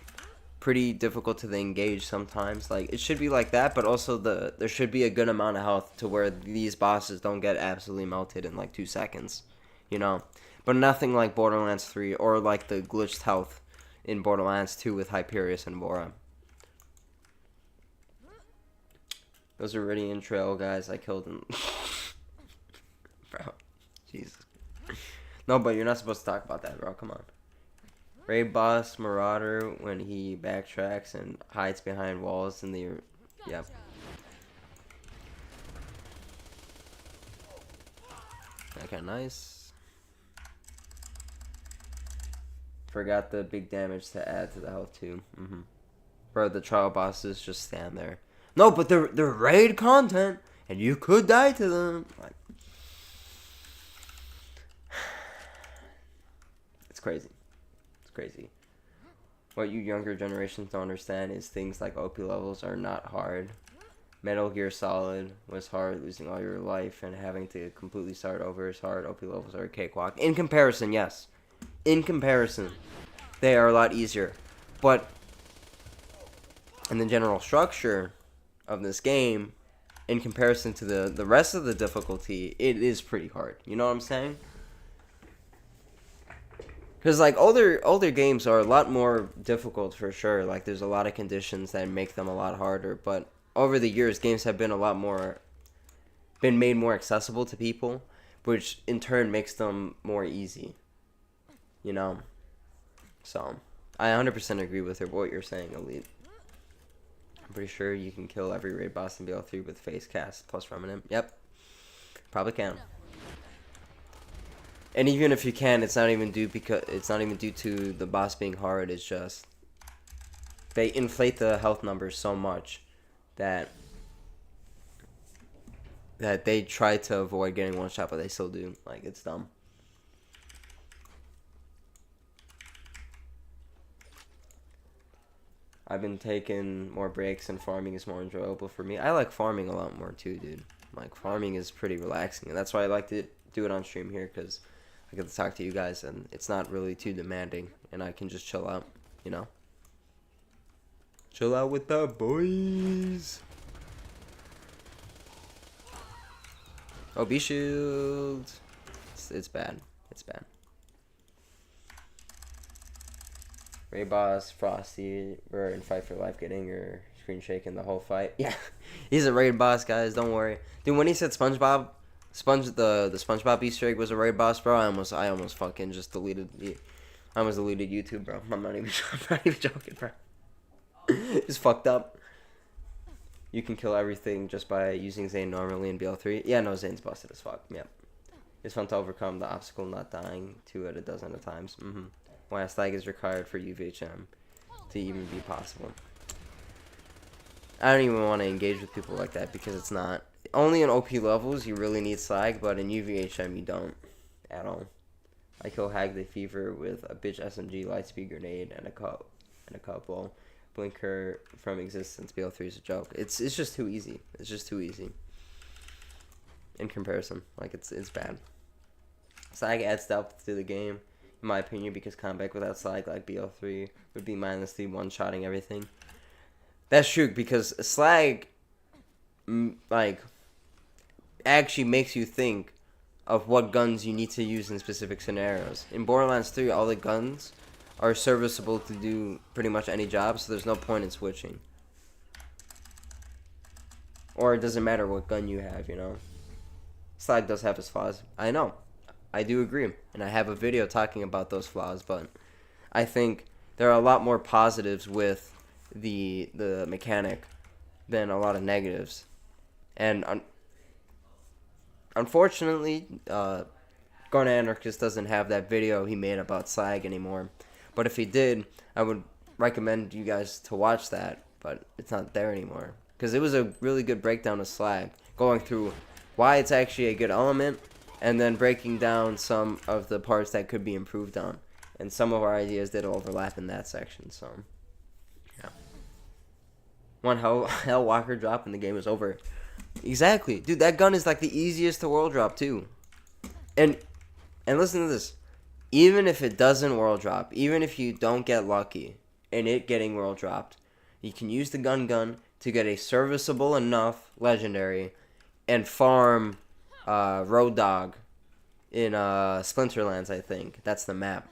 pretty difficult to engage sometimes. Like it should be like that, but also there should be a good amount of health to where these bosses don't get absolutely melted in like 2 seconds, But nothing like Borderlands 3 or like the glitched health in Borderlands 2 with Hyperius and Bora. Those are Viridian Trail guys. I killed them. Bro. Jesus. No, but you're not supposed to talk about that, bro. Come on. Raid boss Marauder when he backtracks and hides behind walls in the... Yeah. Okay, nice. Forgot the big damage to add to the health, too. Bro, the trial bosses just stand there. No, but they're raid content, and you could die to them. Like, it's crazy. It's crazy. What you younger generations don't understand is things like OP levels are not hard. Metal Gear Solid was hard, losing all your life and having to completely start over is hard. OP levels are a cakewalk. In comparison, yes. In comparison, they are a lot easier. But in the general structure of this game, in comparison to the rest of the difficulty, it is pretty hard. You know what I'm saying? Because like older games are a lot more difficult for sure. Like there's a lot of conditions that make them a lot harder. But over the years, games have been made more accessible to people, which in turn makes them more easy. So I 100% agree with what you're saying, Elite. I'm pretty sure you can kill every raid boss in BL3 with face cast plus remnant. Yep, probably can. And even if you can, it's not even due to the boss being hard. It's just they inflate the health numbers so much that they try to avoid getting one shot, but they still do. Like, it's dumb. I've been taking more breaks, and farming is more enjoyable for me. I like farming a lot more too, dude. Like, farming is pretty relaxing, and that's why I like to do it on stream here, because I get to talk to you guys, and it's not really too demanding, and I can just chill out, Chill out with the boys. Oh, B shield. It's bad. It's bad. Ray Boss, Frosty were in Fight for Life getting your screen shaking the whole fight. Yeah, he's a raid boss, guys. Don't worry, dude. When he said SpongeBob, the SpongeBob Easter egg was a raid boss, bro. I almost fucking just deleted the. I almost deleted YouTube, bro. I'm not even joking, bro. It's fucked up. You can kill everything just by using Zane normally in BL3. Yeah, no, Zane's busted as fuck. Yep. It's fun to overcome the obstacle not dying 2 out of 12 times. Why a slag is required for UVHM to even be possible. I don't even want to engage with people like that because it's not. Only in OP levels you really need slag, but in UVHM you don't at all. I kill Hag the Fever with a bitch SMG, lightspeed grenade, and a couple. Blinker from existence. BL3 is a joke. It's just too easy. It's just too easy. In comparison, like it's bad. Slag adds depth to the game, in my opinion, because combat without slag like BL3 would be mindlessly one-shotting everything. That's true because slag, like, actually makes you think of what guns you need to use in specific scenarios. In Borderlands 3, all the guns are serviceable to do pretty much any job, so there's no point in switching. Or it doesn't matter what gun you have, you know. Slag does have its flaws. I know. I do agree. And I have a video talking about those flaws, but I think there are a lot more positives with the mechanic than a lot of negatives. And unfortunately, Garnet Anarchist doesn't have that video he made about slag anymore. But if he did, I would recommend you guys to watch that. But it's not there anymore. Because it was a really good breakdown of slag. Going through why it's actually a good element. And then breaking down some of the parts that could be improved on. And some of our ideas did overlap in that section. So, yeah. One Hell Walker drop and the game is over. Exactly. Dude, that gun is like the easiest to world drop too. And listen to this. Even if it doesn't world drop, even if you don't get lucky in it getting world dropped, you can use the gun to get a serviceable enough legendary and farm Road Dog in Splinterlands, I think. That's the map.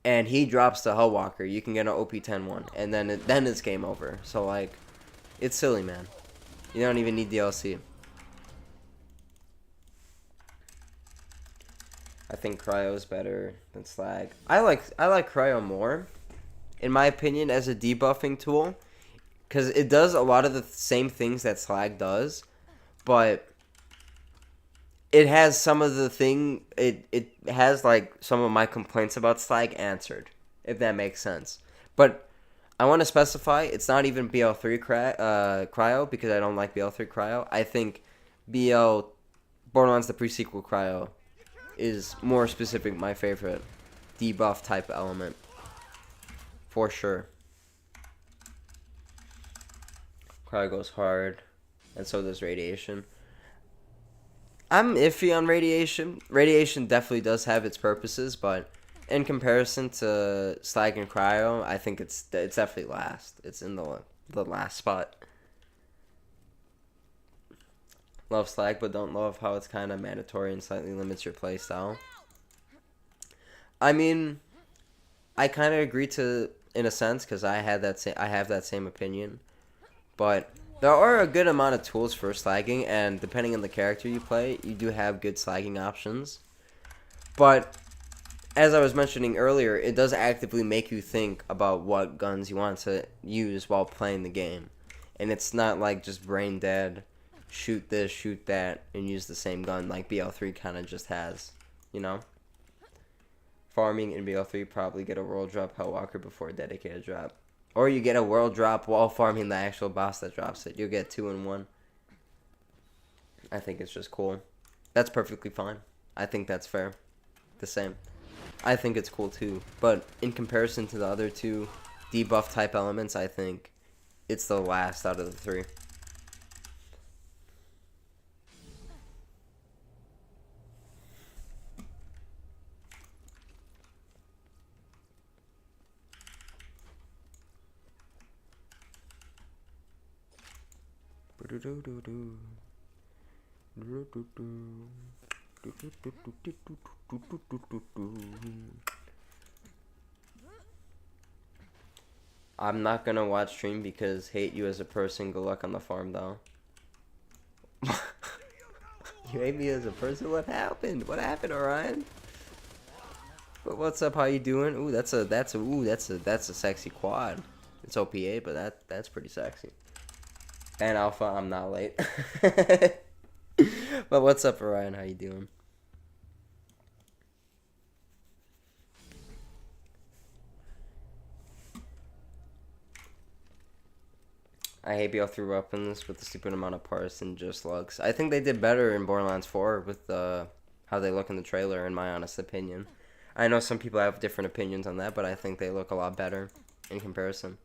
And he drops the Hellwalker. You can get an OP-10-1. And then it's game over. So, like, it's silly, man. You don't even need DLC. I think Cryo is better than Slag. I like Cryo more, in my opinion, as a debuffing tool, because it does a lot of the same things that Slag does, but it has some of the it has like some of my complaints about Slag answered, if that makes sense. But I want to specify it's not even BL3 Cryo because I don't like BL3 Cryo. I think Borderlands the pre-sequel Cryo is more specific my favorite debuff type element for sure. Cryo goes hard, and so does Radiation. I'm iffy on Radiation. Radiation definitely does have its purposes, but in comparison to Slag and Cryo, I think it's definitely last. It's in the last spot. Love Slag, but don't love how it's kind of mandatory and slightly limits your playstyle. I mean, I kind of agree to in a sense because I have that same opinion, but there are a good amount of tools for slagging, and depending on the character you play, you do have good slagging options. But as I was mentioning earlier, it does actively make you think about what guns you want to use while playing the game, and it's not like just brain dead. Shoot this, shoot that, and use the same gun like BL3 kind of just has, you know? Farming in BL3, probably get a world drop Hellwalker before a dedicated drop. Or you get a world drop while farming the actual boss that drops it. You'll get 2 in 1. I think it's just cool. That's perfectly fine. I think that's fair. The same. I think it's cool too. But in comparison to the other two debuff type elements, I think it's the last out of the 3. I'm not gonna watch stream because hate you as a person. Good luck on the farm though. You hate me as a person? What happened? What happened, Orion? But what's up? How you doing? Ooh, that's a sexy quad. It's OPA, but that's pretty sexy. And Alpha, I'm not late. But what's up, Orion? How you doing? I hate BL threw weapons with the stupid amount of parts and just lugs. I think they did better in Borderlands 4 with how they look in the trailer, in my honest opinion. I know some people have different opinions on that, but I think they look a lot better in comparison.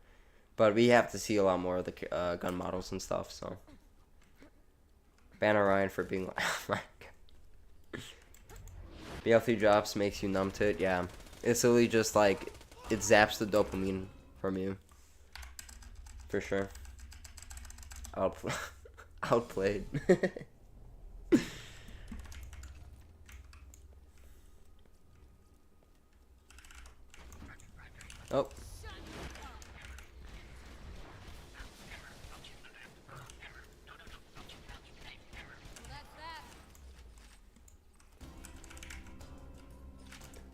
But we have to see a lot more of the gun models and stuff, so. Ban Orion for being like, oh my god. BL3 drops makes you numb to it, yeah. It's literally just like, it zaps the dopamine from you. For sure. Outplayed. Oh.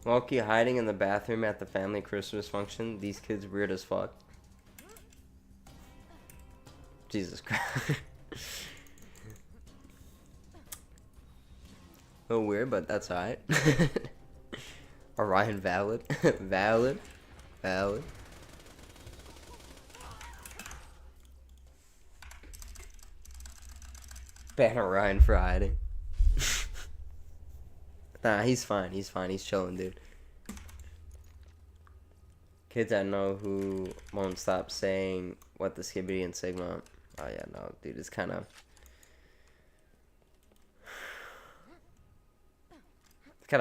Loki hiding in the bathroom at the family Christmas function. These kids weird as fuck. Jesus Christ. A little weird, but that's alright. Orion valid. Valid. Valid. Ban Orion for hiding. Nah, he's fine. He's fine. He's chilling, dude. Kids I know who won't stop saying what the Skibbity and Sigma. Oh yeah, no, dude, it's kind of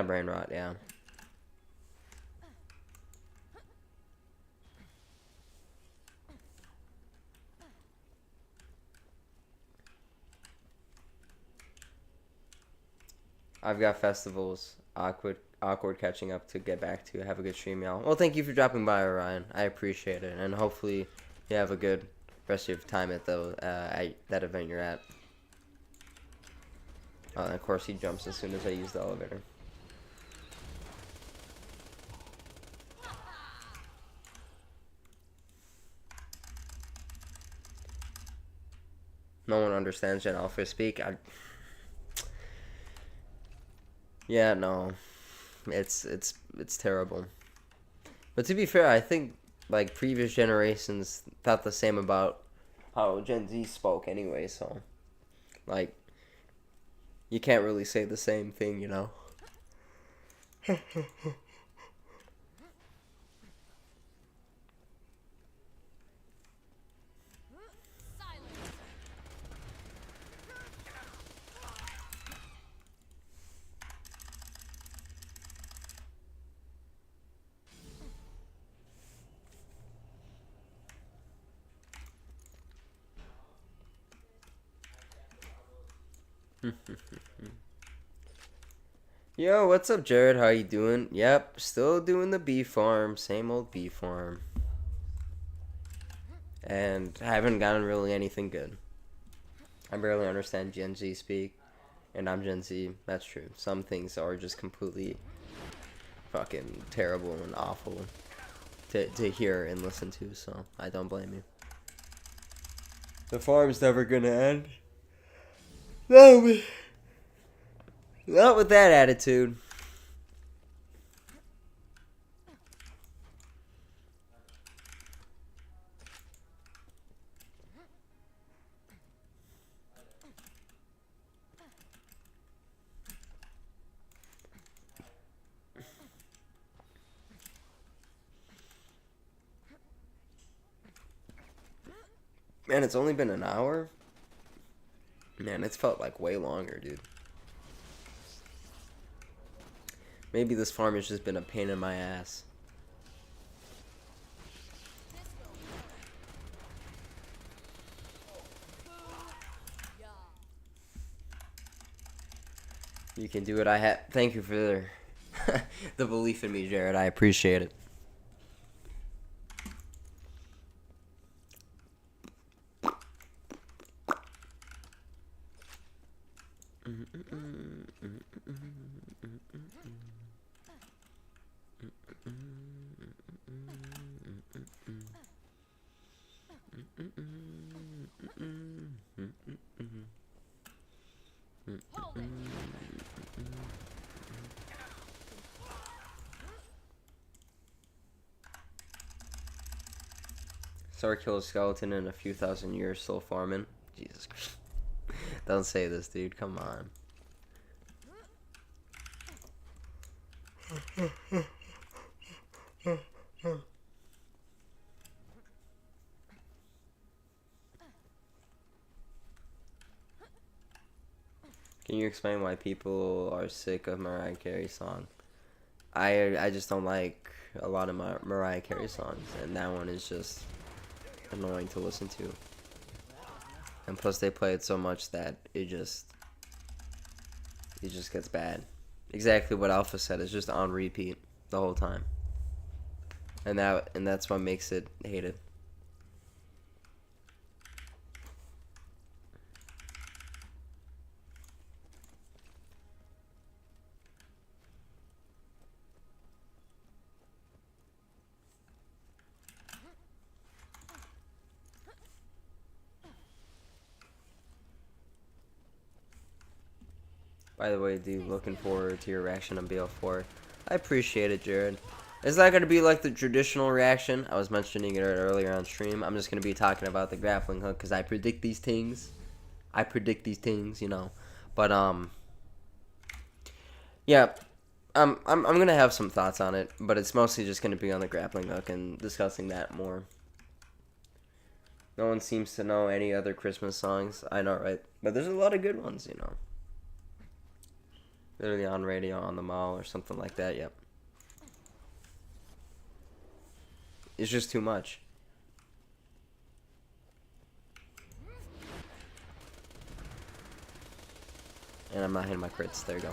brain rot, yeah. I've got festivals, awkward catching up to get back to. Have a good stream, y'all. Well, thank you for dropping by, Orion. I appreciate it, and hopefully you have a good rest of your time at that event you're at. And of course, he jumps as soon as I use the elevator. No one understands Gen Alpha speak. Yeah, no. It's terrible. But to be fair, I think like previous generations thought the same about how Gen Z spoke anyway, so like you can't really say the same thing, you know. Yo, what's up, Jared? How you doing? Yep, still doing the bee farm. Same old bee farm. And haven't gotten really anything good. I barely understand Gen Z speak. And I'm Gen Z. That's true. Some things are just completely fucking terrible and awful to hear and listen to, so I don't blame you. The farm's never gonna end. No, not with that attitude. Man, it's only been an hour? Man, it's felt like way longer, dude. Maybe this farm has just been a pain in my ass. You can do it. Thank you for the belief in me, Jared. I appreciate it. Sword kills skeleton in a few thousand years, still farming. Jesus Christ. Don't say this, dude. Come on. Can you explain why people are sick of Mariah Carey's song? I just don't like a lot of Mariah Carey songs, and that one is just annoying to listen to. And plus they play it so much that it just gets bad. Exactly what Alpha said, it's just on repeat the whole time. And that's what makes it hated. By the way, dude, looking forward to your reaction on BL4. I appreciate it, Jared. It's not going to be like the traditional reaction. I was mentioning it earlier on stream. I'm just going to be talking about the grappling hook because I predict these things. You know. But, yeah, I'm going to have some thoughts on it, but it's mostly just going to be on the grappling hook and discussing that more. No one seems to know any other Christmas songs. I know, right? But there's a lot of good ones, you know. Literally on radio, on the mall, or something like that, yep. It's just too much. And I'm not hitting my crits. There you go.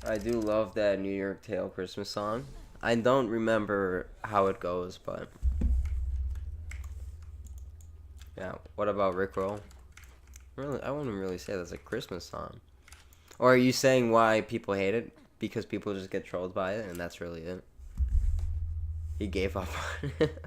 I do love that New York Tale Christmas song. I don't remember how it goes, but yeah. What about Rickroll? Really, I wouldn't really say that's a Christmas song. Or are you saying why people hate it? Because people just get trolled by it, and that's really it. He gave up on it.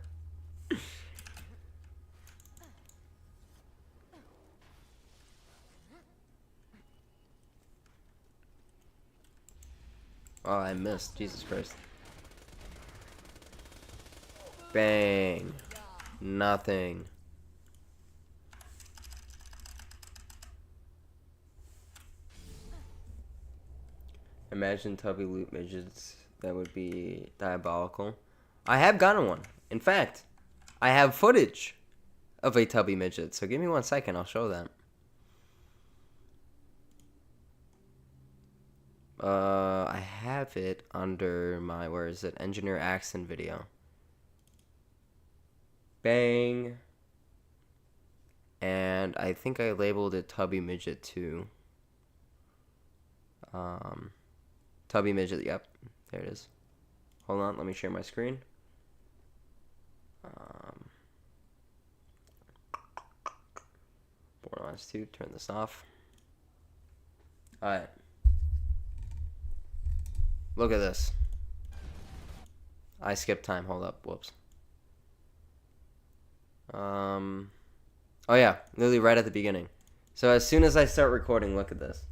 Oh, I missed. Jesus Christ. Bang. Nothing. Imagine tubby loot midgets. That would be diabolical. I have gotten one. In fact, I have footage of a tubby midget. So give me 1 second. I'll show that. I have it under my, where is it? Engineer Accent video. Bang. And I think I labeled it Tubby Midget too. Tubby Midget, yep. There it is. Hold on, let me share my screen. Borderlands 2, turn this off. Alright. Look at this. I skipped time. Hold up. Whoops. Oh yeah, literally right at the beginning. So as soon as I start recording, look at this.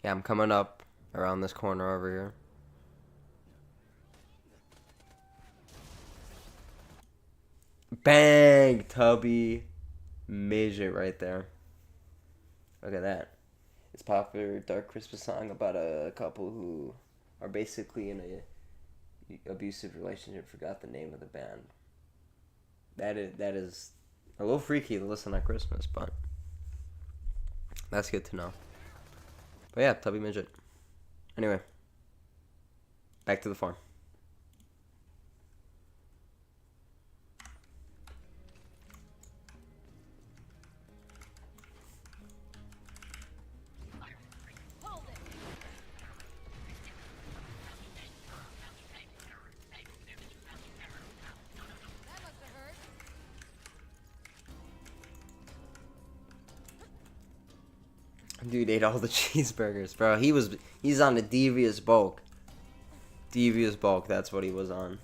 Yeah, I'm coming up around this corner over here. Bang! Tubby Midget right there. Look at that. It's a popular dark Christmas song about a couple who are basically in a abusive relationship. Forgot the name of the band. That is a little freaky to listen at Christmas, but that's good to know. But yeah, Tubby Midget. Anyway, back to the farm. Dude ate all the cheeseburgers, bro. He's on a devious bulk. Devious bulk, that's what he was on.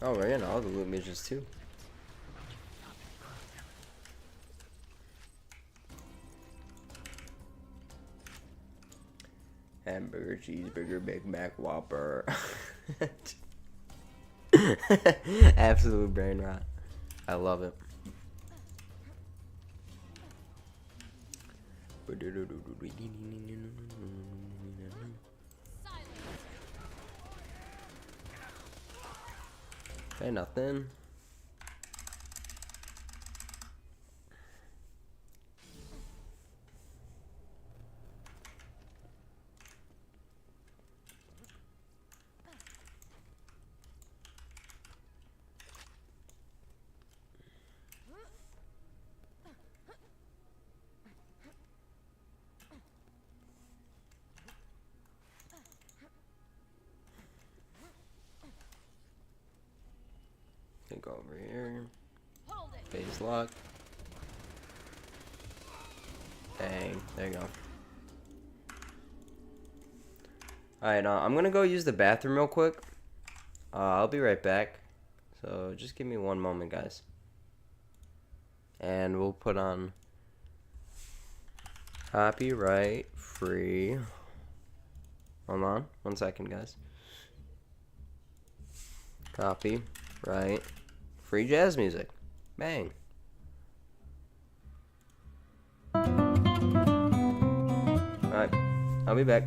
Oh, we're in all the loot midgets too. Hamburger, cheeseburger, Big Mac, Whopper. Absolute brain rot. I love it. Hey, nothing. Go over here. Phase lock. Bang. There you go. Alright, I'm gonna go use the bathroom real quick. I'll be right back. So just give me one moment, guys. And we'll put on copyright free. Hold on. 1 second, guys. Copyright free jazz music. Bang. Alright, I'll be back.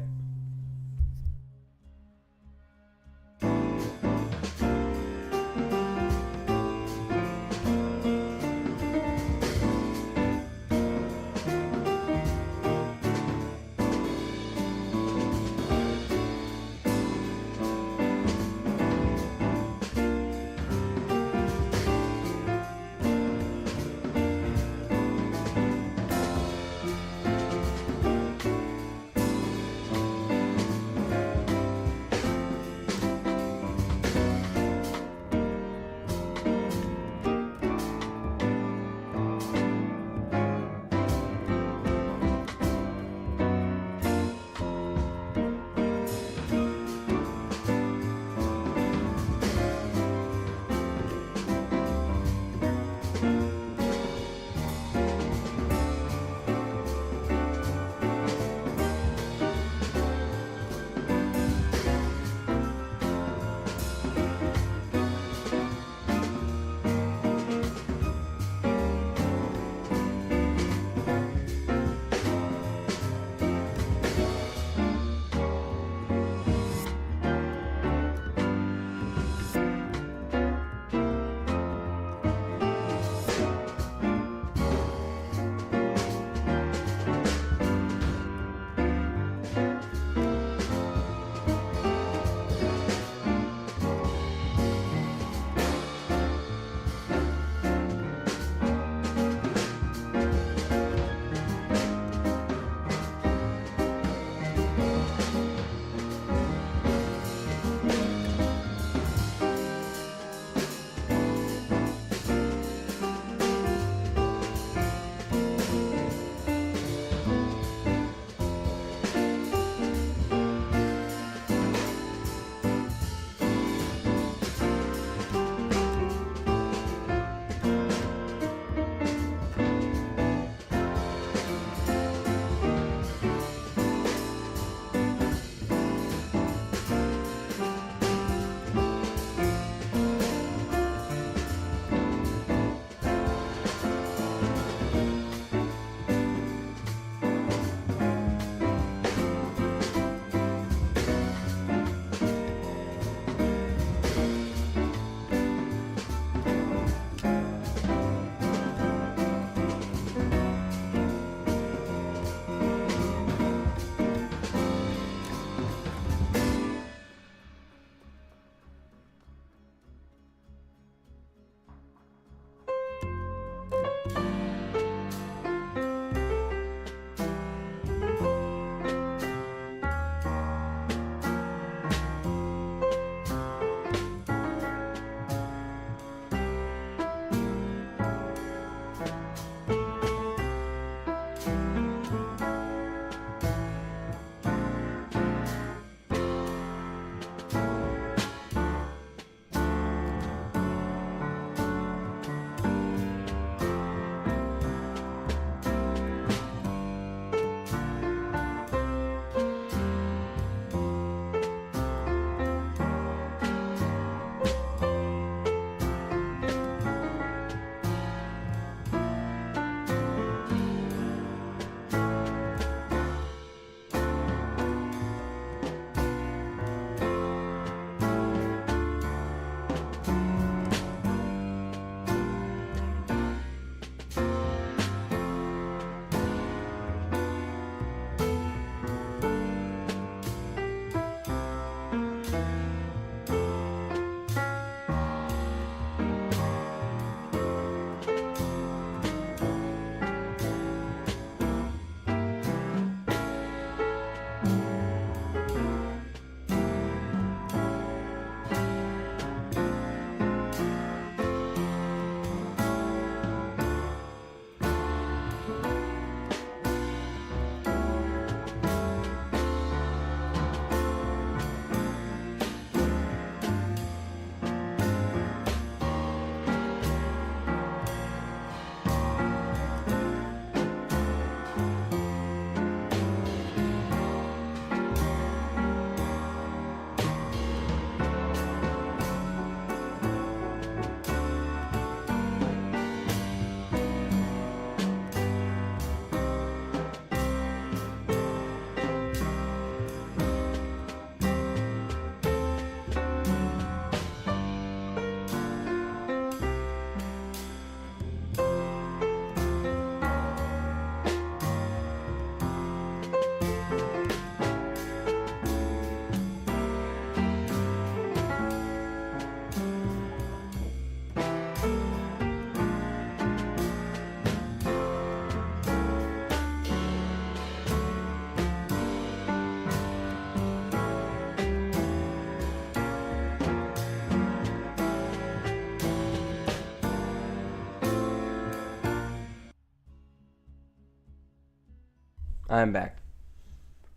I'm back.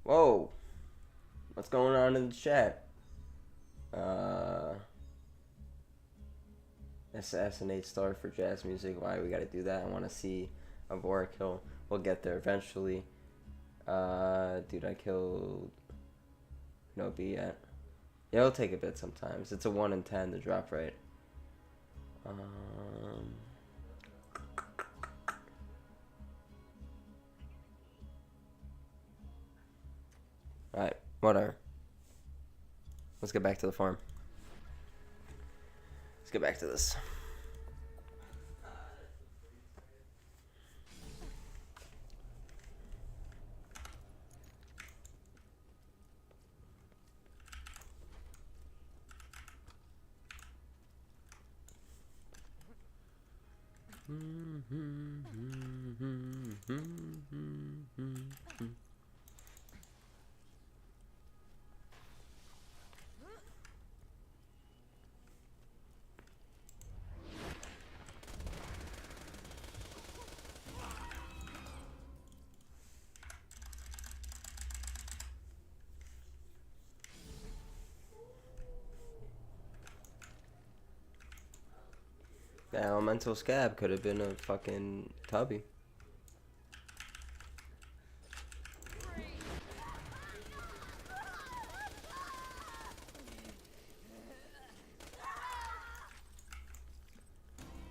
Whoa. What's going on in the chat? Assassinate star for jazz music. Why we gotta do that? I want to see a Vora kill. We'll get there eventually. Dude, I killed no B yet. Yeah, it'll take a bit sometimes. It's a 1 in 10 to drop right. Alright, whatever. Let's get back to the farm. Let's get back to this. The elemental scab could have been a fucking tubby.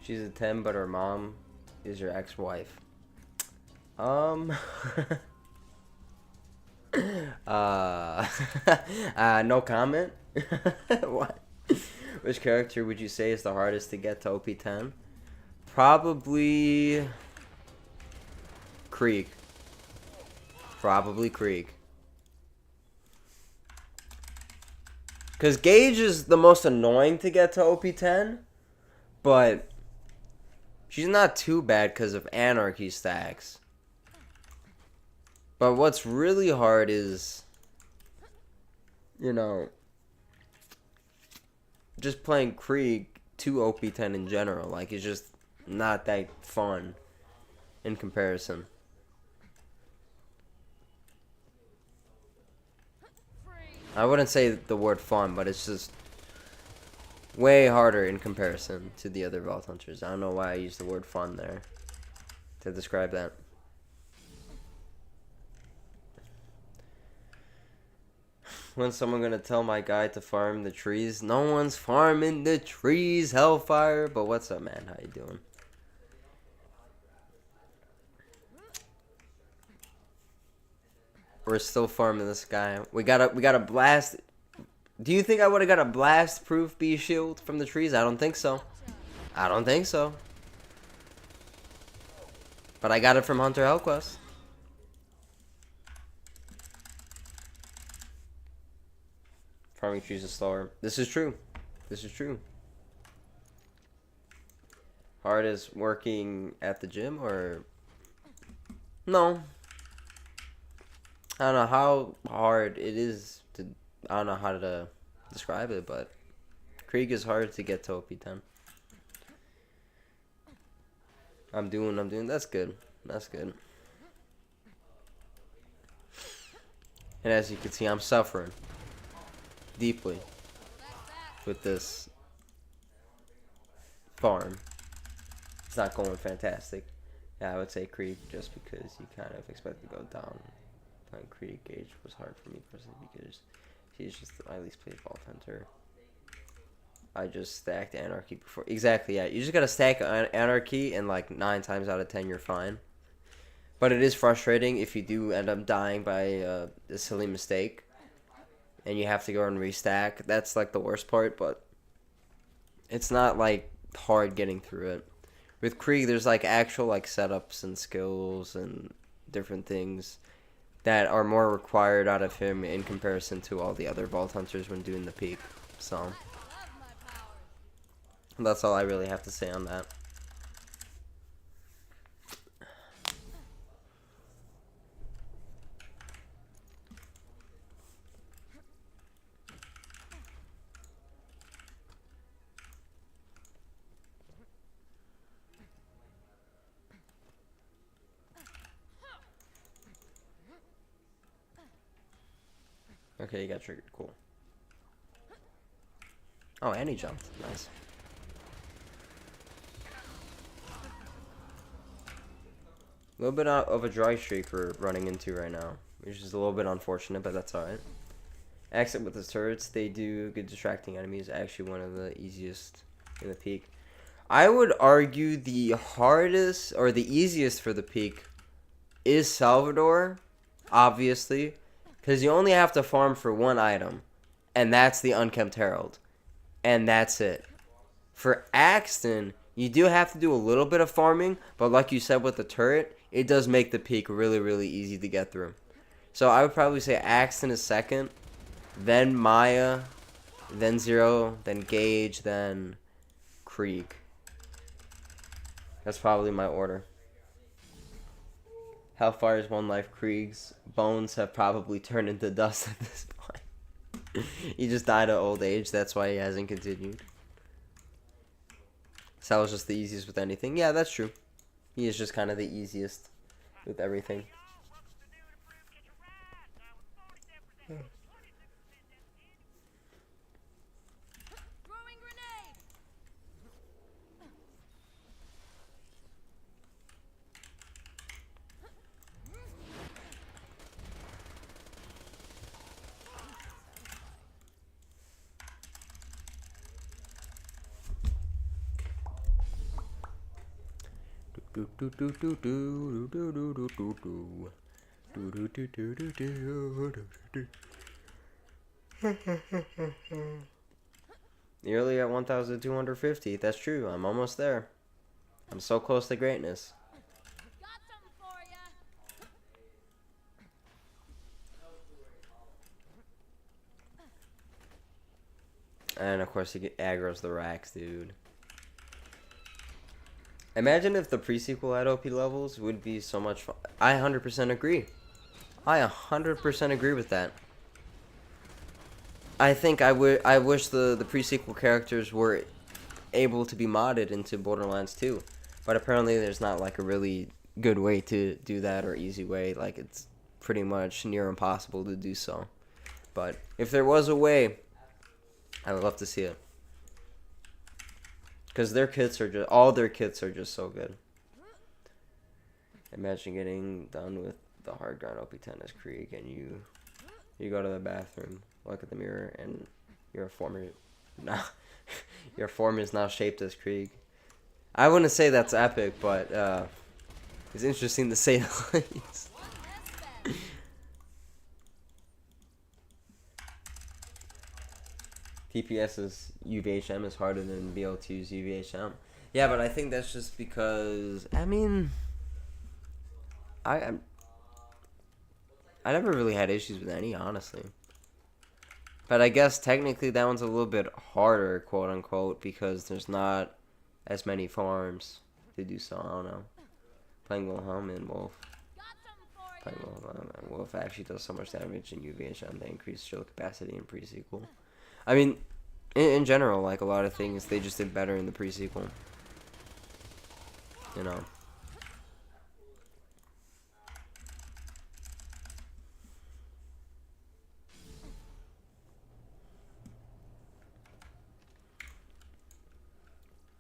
She's a 10, but her mom is your ex-wife. No comment. What? Which character would you say is the hardest to get to OP10? Probably Krieg. Probably Krieg. Because Gage is the most annoying to get to OP10, but she's not too bad because of Anarchy stacks. But what's really hard is, you know, just playing Krieg to OP10 in general. Like, it's just not that fun in comparison. I wouldn't say the word fun, but it's just way harder in comparison to the other Vault Hunters. I don't know why I used the word fun there to describe that. When's someone gonna tell my guy to farm the trees? No one's farming the trees, Hellfire. But what's up, man? How you doing? We're still farming this guy. We got a blast. Do you think I would have got a blast proof B shield from the trees? I don't think so. I don't think so. But I got it from Hunter Hellquest. Farming trees is slower. This is true. This is true. Hard is working at the gym, or no? I don't know how hard it is to. I don't know how to describe it, but Krieg is hard to get to OP10. I'm doing. That's good. That's good. And as you can see, I'm suffering deeply with this farm. It's not going fantastic. Yeah, I would say Krieg just because you kind of expect to go down. Playing Krieg Gage was hard for me personally because he's just I at least played Vault Hunter. I just stacked Anarchy before. Exactly, yeah. You just gotta stack Anarchy, and like 9 times out of 10 you're fine. But it is frustrating if you do end up dying by a silly mistake, and you have to go and restack. That's like the worst part, but it's not like hard getting through it. With Krieg, there's like actual like setups and skills and different things that are more required out of him in comparison to all the other Vault Hunters when doing the peak. So that's all I really have to say on that. Okay, you got triggered. Cool. Oh, and he jumped. Nice. A little bit of a dry streak we're running into right now, which is a little bit unfortunate, but that's alright. Except with the turrets, they do good distracting enemies. Actually, one of the easiest in the peak. I would argue the hardest or the easiest for the peak is Salvador, obviously, because you only have to farm for one item, and that's the Unkempt Herald, and that's it. For Axton, you do have to do a little bit of farming, but like you said with the turret, it does make the peak really, really easy to get through. So I would probably say Axton is second, then Maya, then Zero, then Gage, then Krieg. That's probably my order. Hellfire's one life. Krieg's bones have probably turned into dust at this point. He just died of old age, that's why he hasn't continued. Sal's just the easiest with anything. Yeah, that's true. He is just kind of the easiest with everything. Nearly at 1,250. That's true. I'm almost there. I'm so close to greatness. And of course, he aggro's the racks, dude. Imagine if the pre-sequel at OP levels would be so much fun. I 100% agree. I 100% agree with that. I think I wish the pre-sequel characters were able to be modded into Borderlands 2. But apparently there's not like a really good way to do that or easy way. Like it's pretty much near impossible to do so. But if there was a way, I would love to see it. Because their kits are just, all their kits are just so good. Imagine getting done with the hard grind OP10 as Krieg and you go to the bathroom, look at the mirror, and your form is now shaped as Krieg. I wouldn't say that's epic, but it's interesting to say the least. TPS's UVHM is harder than BL2's UVHM. Yeah, but I think that's just because, I mean, I never really had issues with any, honestly. But I guess technically that one's a little bit harder, quote unquote, because there's not as many farms to do so. I don't know. Playing Wilhelm and Wolf. Playing Wilhelm and Wolf actually does so much damage in UVHM. They increase shield capacity in pre-sequel. I mean, in general, like a lot of things, they just did better in the pre-sequel. You know.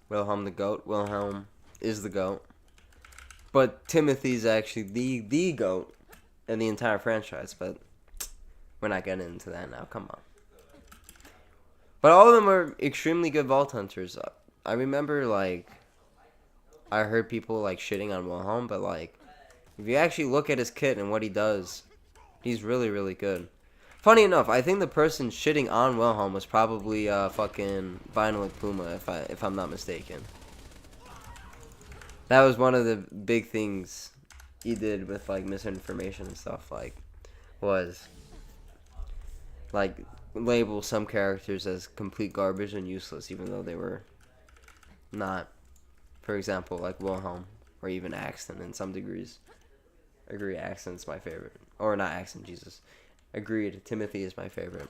Wilhelm the GOAT. Wilhelm is the GOAT. But Timothy's actually the GOAT in the entire franchise. But we're not getting into that now. Come on. But all of them are extremely good Vault Hunters. I remember, like, I heard people, like, shitting on Wilhelm, but, like, if you actually look at his kit and what he does, he's really, really good. Funny enough, I think the person shitting on Wilhelm was probably, fucking Vinylic Puma, if I'm not mistaken. That was one of the big things he did with, like, misinformation and stuff, like, was, like, label some characters as complete garbage and useless, even though they were not. For example, like Wilhelm, or even Axton in some degrees. Agree, Axton's my favorite. Or not Axton, Jesus. Agreed, Timothy is my favorite.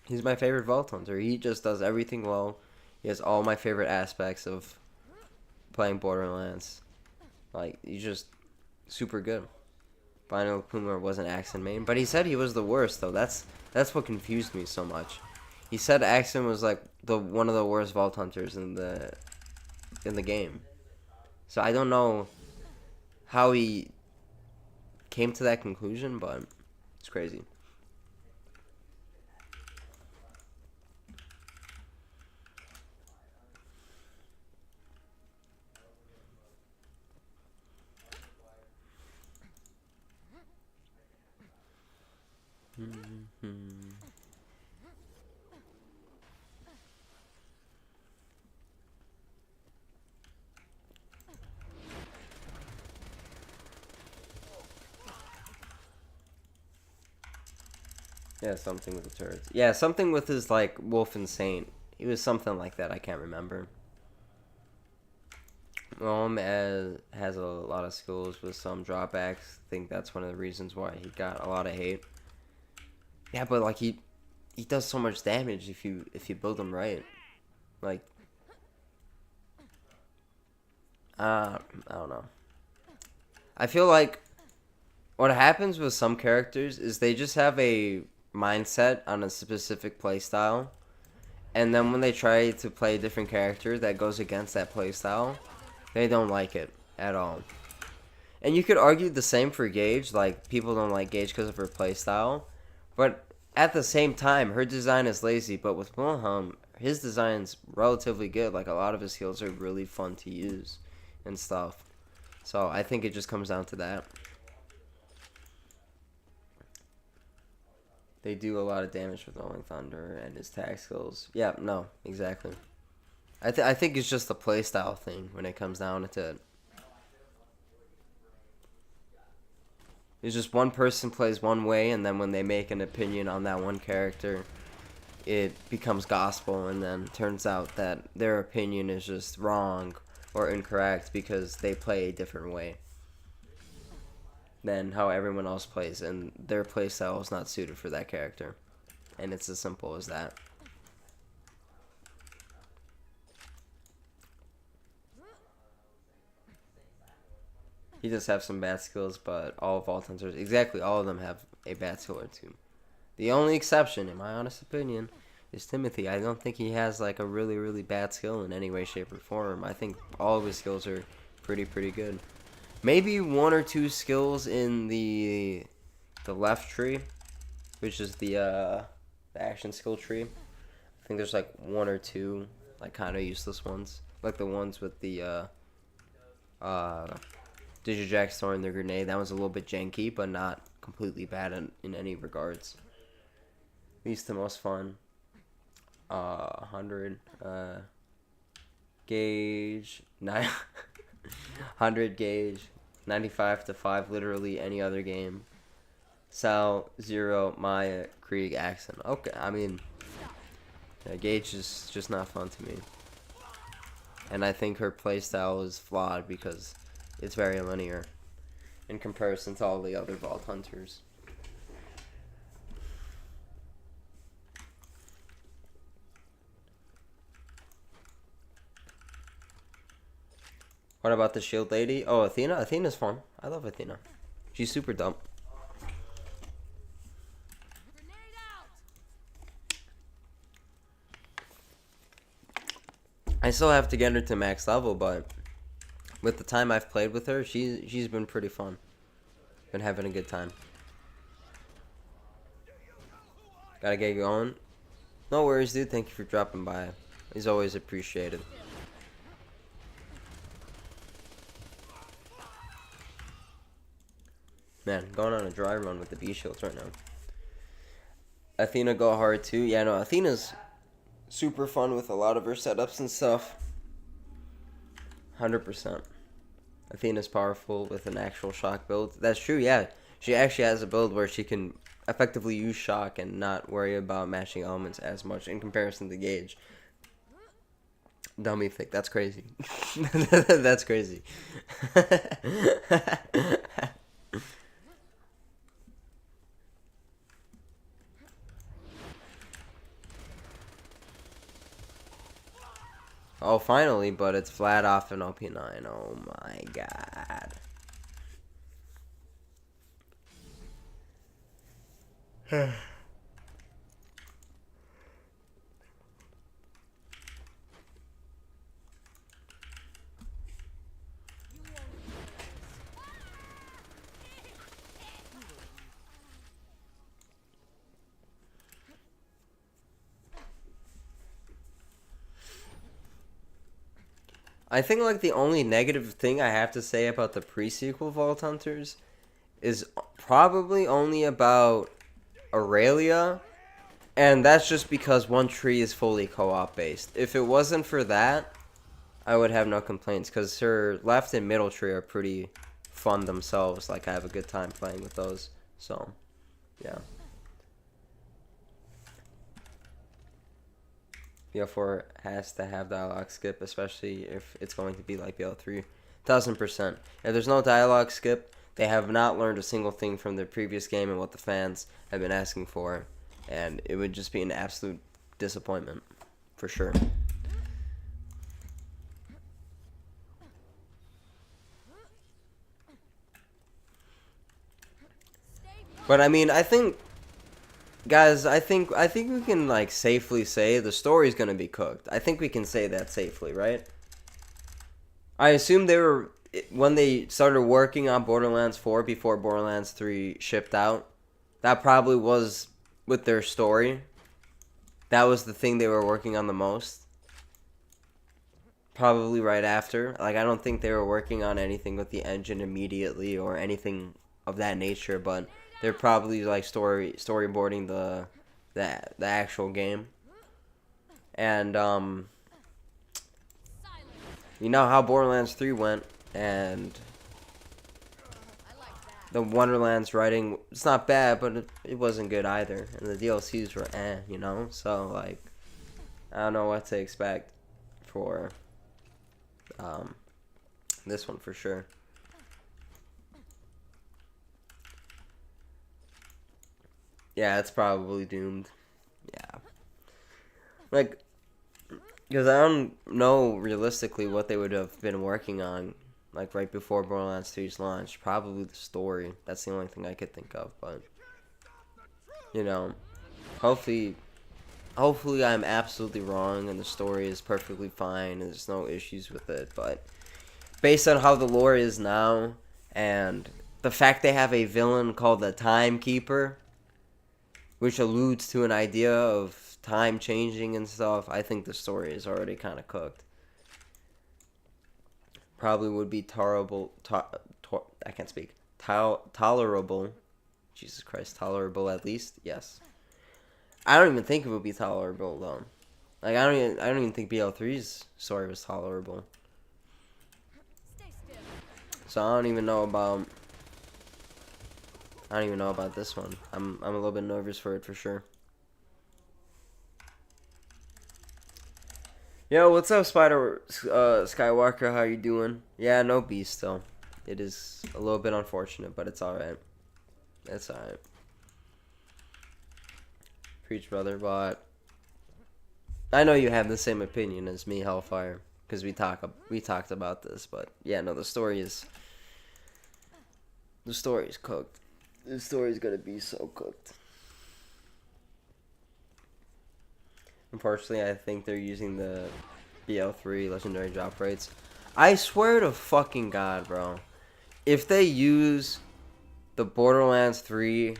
He's my favorite Vault Hunter. He just does everything well. He has all my favorite aspects of playing Borderlands. Like, he's just super good. Final Puma wasn't Axon main, but he said he was the worst though. That's what confused me so much. He said Axon was like one of the worst Vault Hunters in the game. So I don't know how he came to that conclusion, but it's crazy. Yeah, something with the turrets. Yeah, something with his, like, Wolf and Saint. He was something like that, I can't remember. Has a lot of skills with some drawbacks. I think that's one of the reasons why he got a lot of hate. Yeah, but, like, he does so much damage if you build him right. Like, I don't know. I feel like what happens with some characters is they just have a mindset on a specific playstyle, and then when they try to play a different character that goes against that playstyle, they don't like it at all. And you could argue the same for Gage, like people don't like Gage because of her playstyle, but at the same time, her design is lazy. But with Wilhelm, his design's relatively good. Like, a lot of his skills are really fun to use and stuff. So I think it just comes down to that. They do a lot of damage with Rolling Thunder and his tag skills. Yeah, no, exactly. I think it's just a playstyle thing when it comes down to it. It's just one person plays one way, and then when they make an opinion on that one character, it becomes gospel, and then turns out that their opinion is just wrong or incorrect because they play a different way than how everyone else plays, and their playstyle is not suited for that character. And it's as simple as that. He does have some bad skills, but all Vault Hunters, exactly all of them have a bad skill or two. The only exception, in my honest opinion, is Timothy. I don't think he has like a really, really bad skill in any way, shape, or form. I think all of his skills are pretty good. Maybe one or two skills in the left tree, which is the action skill tree. I think there's like one or two like kind of useless ones, like the ones with the Digijack throwing their grenade. That was a little bit janky, but not completely bad in any regards. Least the most fun. 100 gauge 100 gauge 95 to 5, literally any other game. Sal, Zero, Maya, Krieg, Axon. Okay, I mean, yeah, Gage is just not fun to me. And I think her playstyle is flawed because it's very linear in comparison to all the other Vault Hunters. What about the shield lady? Oh, Athena? Athena's fun. I love Athena. She's super dumb. I still have to get her to max level, but with the time I've played with her, she's been pretty fun. Been having a good time. Gotta get going. No worries, dude. Thank you for dropping by. He's always appreciated. Man, going on a dry run with the B shields right now. Athena go hard too. Yeah, no, Athena's super fun with a lot of her setups and stuff. 100%. Athena's powerful with an actual shock build. That's true, yeah. She actually has a build where she can effectively use shock and not worry about mashing elements as much in comparison to Gage. Dummy thick. That's crazy. That's crazy. Oh, finally, but it's flat off an OP9. Oh my god. I think like the only negative thing I have to say about the pre-sequel Vault Hunters is probably only about Aurelia, and that's just because one tree is fully co-op based. If it wasn't for that, I would have no complaints, because her left and middle tree are pretty fun themselves. Like, I have a good time playing with those. So, yeah. BL4 has to have dialogue skip, especially if it's going to be like BL3. 1000%. If there's no dialogue skip, they have not learned a single thing from the previous game and what the fans have been asking for. And it would just be an absolute disappointment, for sure. But I mean, I think, guys, I think we can like safely say the story's gonna be cooked. I think we can say that safely, right? I assume they were, when they started working on Borderlands 4 before Borderlands 3 shipped out, that probably was with their story. That was the thing they were working on the most. Probably right after. Like, I don't think they were working on anything with the engine immediately or anything of that nature, but they're probably like storyboarding the actual game. And you know how Borderlands 3 went, and the Wonderlands writing, it's not bad, but it wasn't good either. And the DLCs were you know? So, like, I don't know what to expect for this one for sure. Yeah, it's probably doomed. Yeah. Like, because I don't know realistically what they would have been working on, like, right before Borderlands 3's launch. Probably the story. That's the only thing I could think of, but, you know, hopefully I'm absolutely wrong and the story is perfectly fine and there's no issues with it, but based on how the lore is now and the fact they have a villain called the Timekeeper, which alludes to an idea of time changing and stuff, I think the story is already kind of cooked. Probably would be I can't speak. Tolerable. Jesus Christ, tolerable at least? Yes. I don't even think it would be tolerable though. Like, I don't even think BL3's story was tolerable. So I don't even know about this one. I'm a little bit nervous for it for sure. Yo, what's up, Skywalker? How you doing? Yeah, no beast though. It is a little bit unfortunate, but it's alright. It's alright. Preach, brother, but I know you have the same opinion as me, Hellfire, because we talked about this, but yeah, no, the story is cooked. The story's gonna be so cooked. Unfortunately, I think they're using the BL3 legendary drop rates. I swear to fucking God, bro, if they use the Borderlands 3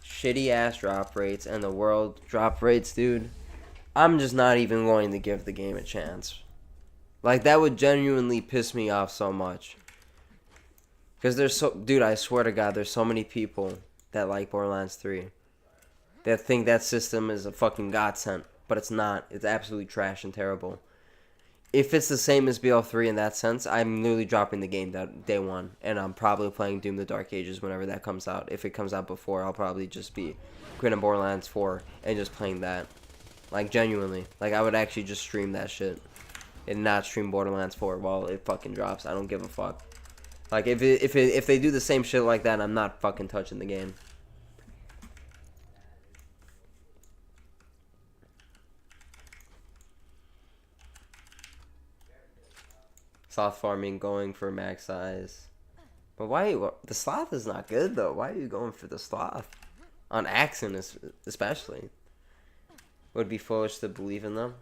shitty ass drop rates and the world drop rates, dude, I'm just not even going to give the game a chance. Like, that would genuinely piss me off so much. Because dude, I swear to God, there's so many people that like Borderlands 3 that think that system is a fucking godsend, but it's not. It's absolutely trash and terrible. If it's the same as BL3 in that sense, I'm literally dropping the game day one, and I'm probably playing Doom the Dark Ages whenever that comes out. If it comes out before, I'll probably just be quitting Borderlands 4 and just playing that. Like, genuinely. Like, I would actually just stream that shit and not stream Borderlands 4 while it fucking drops. I don't give a fuck. Like, if they do the same shit like that, I'm not fucking touching the game. Sloth farming, going for max size. But why? The sloth is not good though. Why are you going for the sloth? On Axon, especially. It would be foolish to believe in them.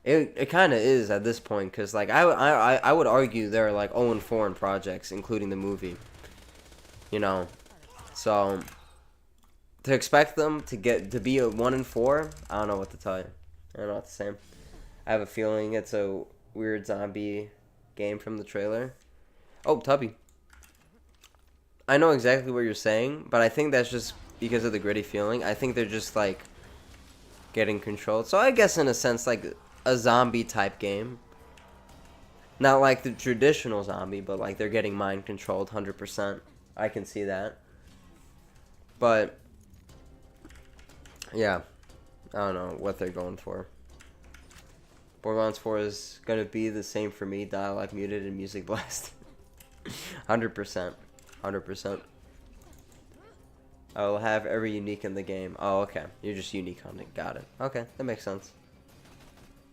It kind of is at this point, because like I would argue they're like 0-4 in projects, including the movie. You know, so to expect them to be a 1-4, I don't know what to tell you. I don't know what to say. I have a feeling it's a weird zombie game from the trailer. Oh, Tubby. I know exactly what you're saying, but I think that's just because of the gritty feeling. I think they're just like getting controlled. So I guess in a sense like a zombie type game. Not like the traditional zombie, but like they're getting mind controlled 100%. I can see that. But yeah, I don't know what they're going for. Borderlands 4 is going to be the same for me, dialogue muted and music blasted. 100%. 100%. I will have every unique in the game. Oh, okay. You're just unique hunting. Got it. Okay, that makes sense.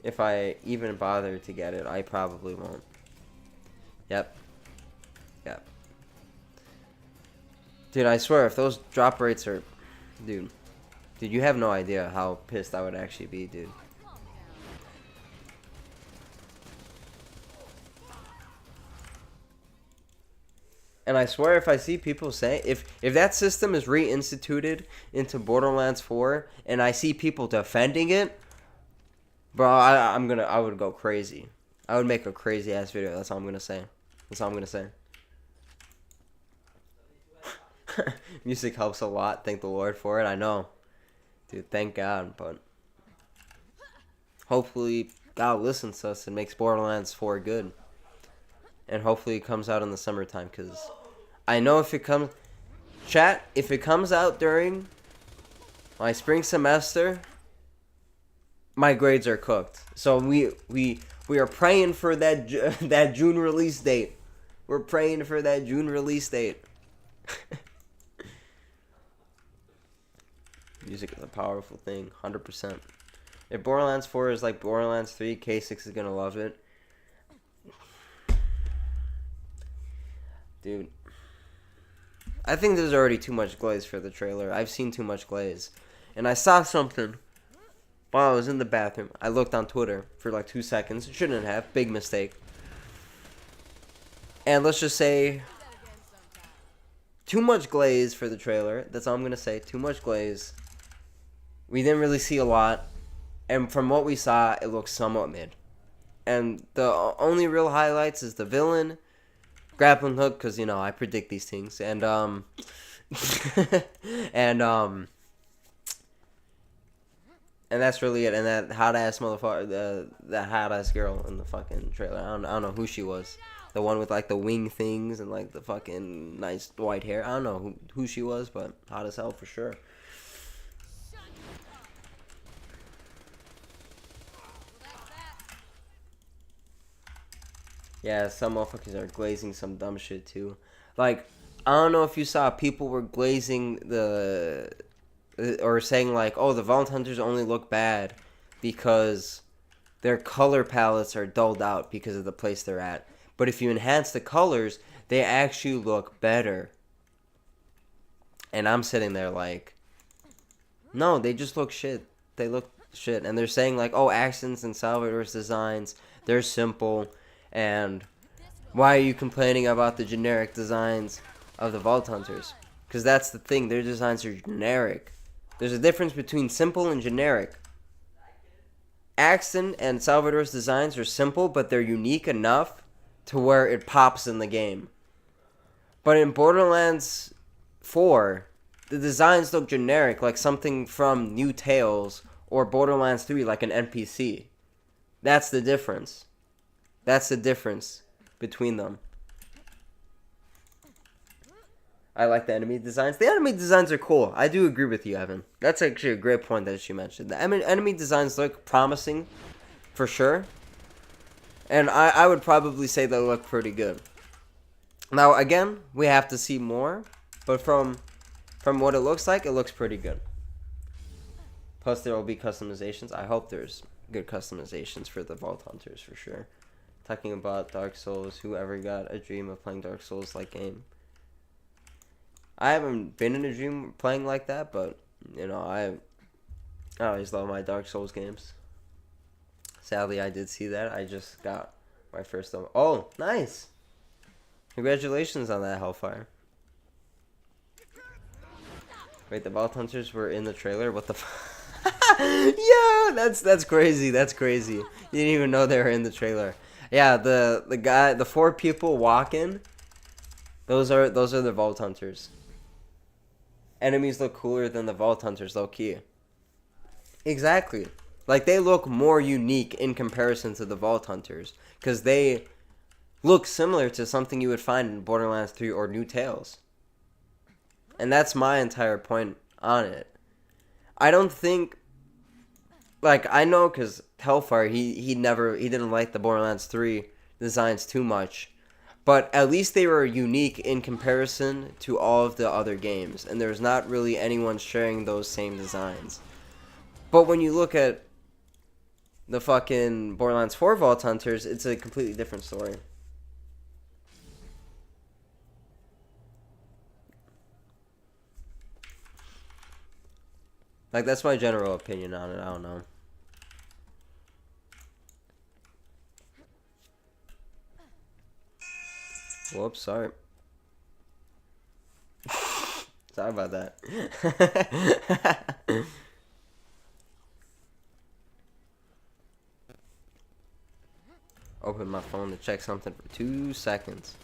If I even bother to get it, I probably won't. Yep. Yep. Dude, I swear, if those drop rates are... Dude, you have no idea how pissed I would actually be, dude. And I swear, if I see people say, if that system is reinstituted into Borderlands 4, and I see people defending it, bro, I would go crazy. I would make a crazy ass video. That's all I'm gonna say. That's all I'm gonna say. Music helps a lot. Thank the Lord for it. I know, dude. Thank God. But hopefully, God listens to us and makes Borderlands 4 good. And hopefully, it comes out in the summertime. Cause I know if it comes, chat. If it comes out during my spring semester, my grades are cooked. So we are praying for that that June release date. We're praying for that June release date. Music is a powerful thing, 100%. If Borderlands 4 is like Borderlands 3, K6 is gonna love it. Dude, I think there's already too much glaze for the trailer. I've seen too much glaze. And I saw something while I was in the bathroom. I looked on Twitter for like 2 seconds. Shouldn't have. Big mistake. And let's just say too much glaze for the trailer. That's all I'm going to say. Too much glaze. We didn't really see a lot. And from what we saw, it looks somewhat mid. And the only real highlights is the villain, grappling hook, because, you know, I predict these things. And, and that's really it. And that hot-ass motherfucker, that hot-ass girl in the fucking trailer. I don't know who she was. The one with, like, the wing things and, like, the fucking nice white hair. I don't know who she was, but hot as hell for sure. Yeah, some motherfuckers are glazing some dumb shit, too. Like, I don't know if you saw people were glazing or saying, like, oh, the Vault Hunters only look bad because their color palettes are dulled out because of the place they're at. But if you enhance the colors, they actually look better. And I'm sitting there like, no, they just look shit. They look shit. And they're saying, like, oh, accents and Salvador's designs, they're simple. And why are you complaining about the generic designs of the Vault Hunters? Because that's the thing. Their designs are generic. There's a difference between simple and generic. Axton and Salvador's designs are simple, but they're unique enough to where it pops in the game. But in Borderlands 4, the designs look generic, like something from New Tales, or Borderlands 3, like an NPC. That's the difference. That's the difference between them. I like the enemy designs. The enemy designs are cool. I do agree with you, Evan. That's actually a great point that you mentioned. The enemy designs look promising, for sure. And I would probably say they look pretty good. Now, again, we have to see more. But from what it looks like, it looks pretty good. Plus, there will be customizations. I hope there's good customizations for the Vault Hunters, for sure. Talking about Dark Souls, whoever got a dream of playing Dark Souls-like game. I haven't been in a dream playing like that, but you know, I always love my Dark Souls games. Sadly, I did see that. I just got my first. Oh, nice! Congratulations on that, Hellfire. Wait, the Vault Hunters were in the trailer? What the Yeah, that's crazy. That's crazy. You didn't even know they were in the trailer. Yeah, the 4 people walking, those are the Vault Hunters. Enemies look cooler than the Vault Hunters, low key. Exactly. Like, they look more unique in comparison to the Vault Hunters, because they look similar to something you would find in Borderlands 3 or New Tales. And that's my entire point on it. I don't think, like, I know because Hellfire, he didn't like the Borderlands 3 designs too much. But at least they were unique in comparison to all of the other games. And there's not really anyone sharing those same designs. But when you look at the fucking Borderlands 4 Vault Hunters, it's a completely different story. Like, that's my general opinion on it. I don't know. Whoops, sorry. Sorry about that. Open my phone to check something for 2 seconds.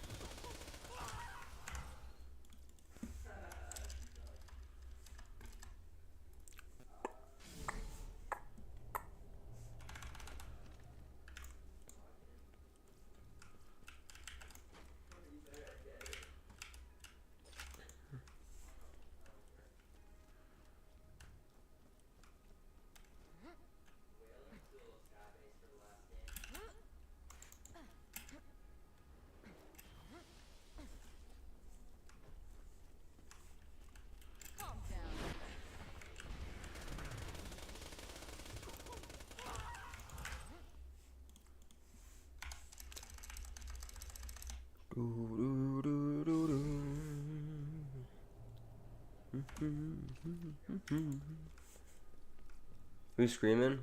Who's screaming?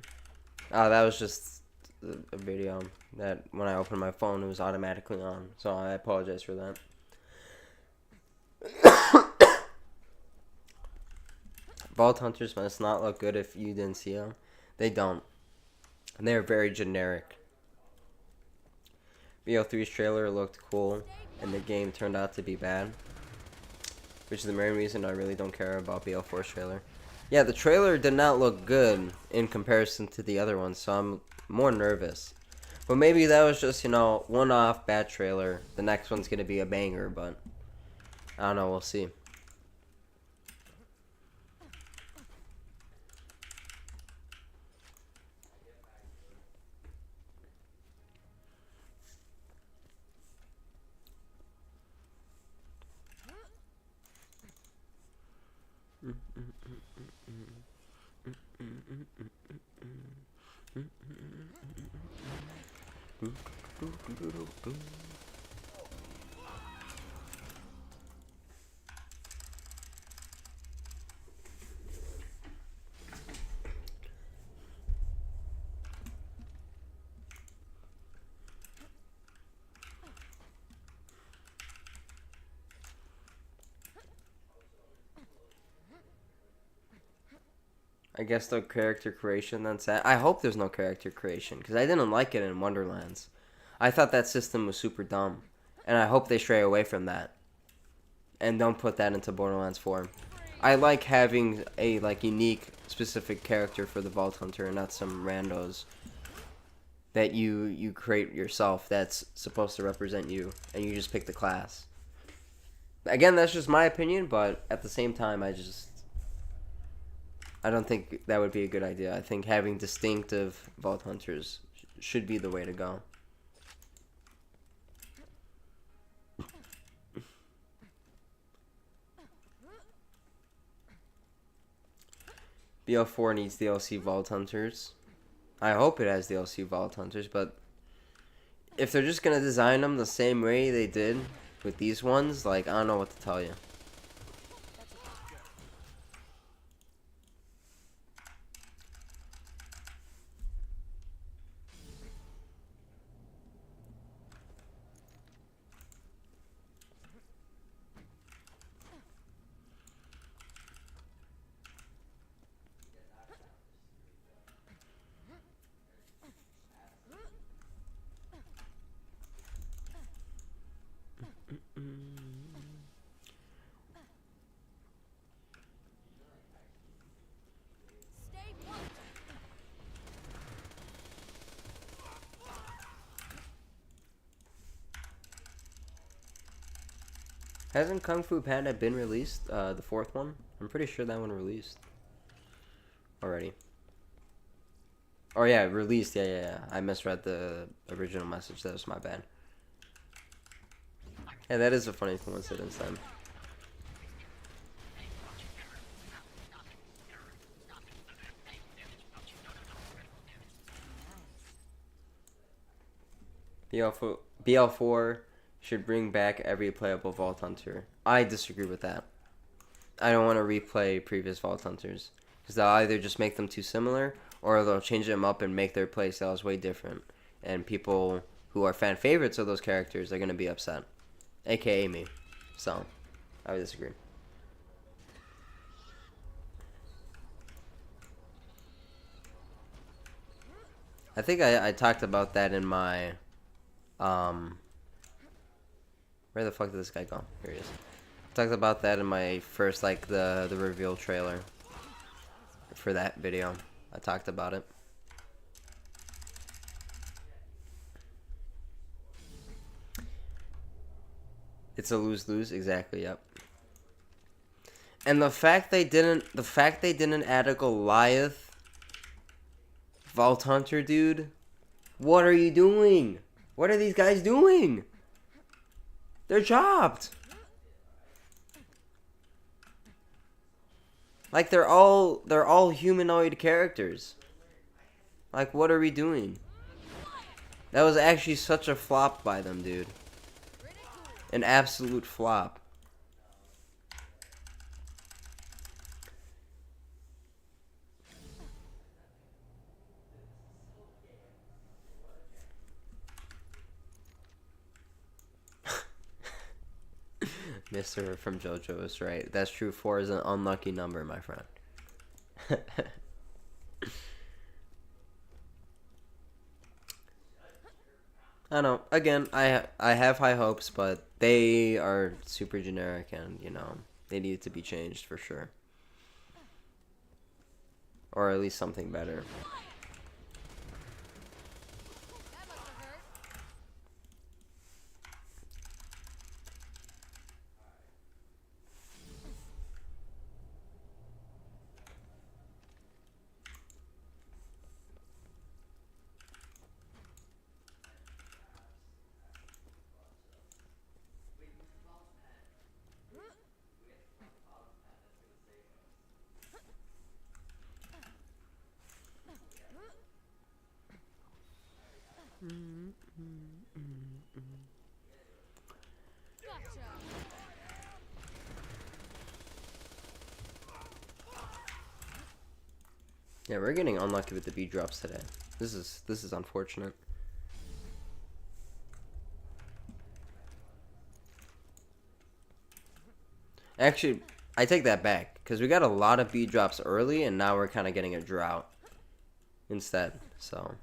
Oh, that was just a video that when I opened my phone, it was automatically on. So I apologize for that. Vault Hunters must not look good if you didn't see them. They don't. And they're very generic. BO3's trailer looked cool, and the game turned out to be bad. Which is the main reason I really don't care about BO4's trailer. Yeah, the trailer did not look good in comparison to the other ones, so I'm more nervous. But maybe that was just, you know, one-off bad trailer. The next one's going to be a banger, but I don't know, we'll see. I guess the character creation then sad. I hope there's no character creation, because I didn't like it in Wonderlands. I thought that system was super dumb, and I hope they stray away from that and don't put that into Borderlands 4. I like having a unique, specific character for the Vault Hunter, and not some randos that you create yourself that's supposed to represent you, and you just pick the class. Again, that's just my opinion, but at the same time, I don't think that would be a good idea. I think having distinctive Vault Hunters should be the way to go. BO4 needs DLC Vault Hunters. I hope it has DLC Vault Hunters, but if they're just going to design them the same way they did with these ones, like, I don't know what to tell you. Hasn't Kung Fu Panda been released? The fourth one? I'm pretty sure that one released already. Oh yeah, released. Yeah. I misread the original message. That was my bad. Yeah, that is a funny coincidence then. BL4 should bring back every playable Vault Hunter. I disagree with that. I don't want to replay previous Vault Hunters. Because they'll either just make them too similar, or they'll change them up and make their playstyles way different. And people who are fan favorites of those characters are going to be upset. AKA me. So, I would disagree. I think I talked about that in my... where the fuck did this guy go? Here he is. I talked about that in my first, like, the reveal trailer. For that video. I talked about it. It's a lose-lose, exactly, yep. And the fact they didn't add a Goliath Vault Hunter, dude. What are you doing? What are these guys doing? They're chopped. Like they're all humanoid characters. Like what are we doing? That was actually such a flop by them, dude. An absolute flop. Mr. from JoJo is right. That's true. 4 is an unlucky number, my friend. I know. Again, I have high hopes, but they are super generic, and you know they need to be changed for sure, or at least something better. Yeah, we're getting unlucky with the B drops today. This is unfortunate. Actually, I take that back because we got a lot of B drops early, and now we're kind of getting a drought instead. So.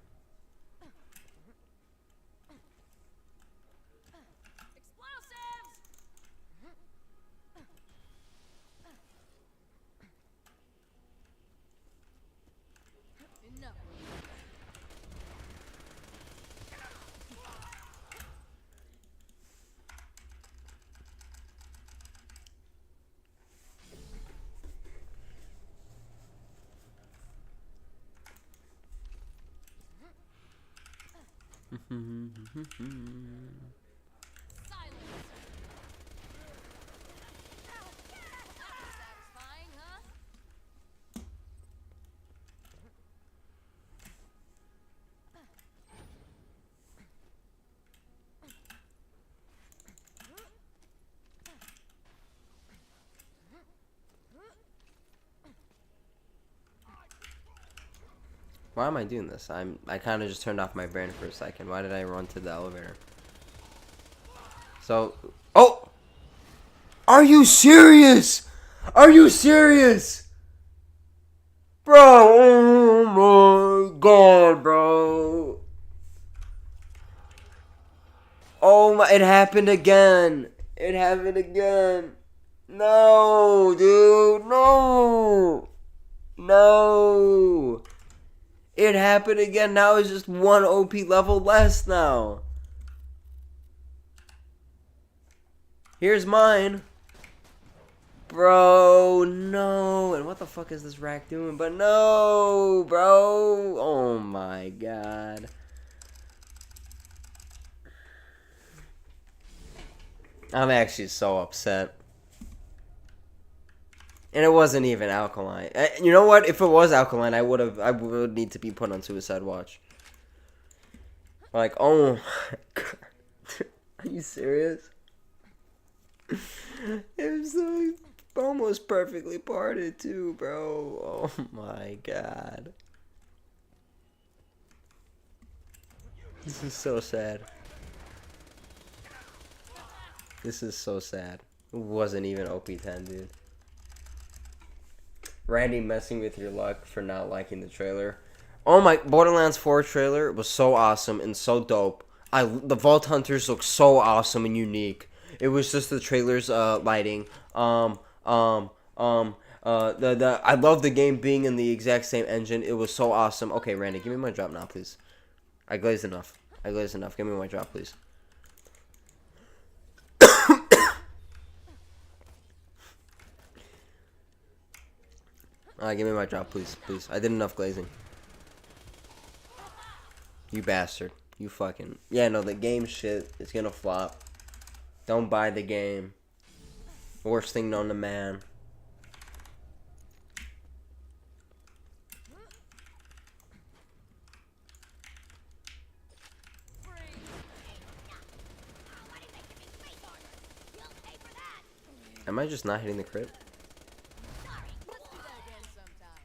Why am I doing this? I kind of just turned off my brain for a second. Why did I run to the elevator? So, oh! Are you serious? Are you serious? Bro, oh my god, bro. Oh my, it happened again. It happened again. No, dude, no. No. It happened again. Now it's just one OP level less now. Here's mine. Bro, no. And what the fuck is this rack doing? But no, bro. Oh my god. I'm actually so upset. And it wasn't even alkaline. You know what? If it was alkaline, I would need to be put on suicide watch. Like, oh my god. Are you serious? It was so almost perfectly parted too, bro. Oh my god. This is so sad. This is so sad. It wasn't even OP10, dude. Randy messing with your luck for not liking the trailer. Oh my, Borderlands 4 trailer was so awesome and so dope. The Vault Hunters look so awesome and unique. It was just the trailer's lighting. I love the game being in the exact same engine. It was so awesome. Okay, Randy, give me my drop now, please. I glazed enough. Give me my drop, please. Give me my drop, please. Please. I did enough glazing. You bastard. You fucking... Yeah, no, the game shit is gonna flop. Don't buy the game. Worst thing known to man. Am I just not hitting the crit?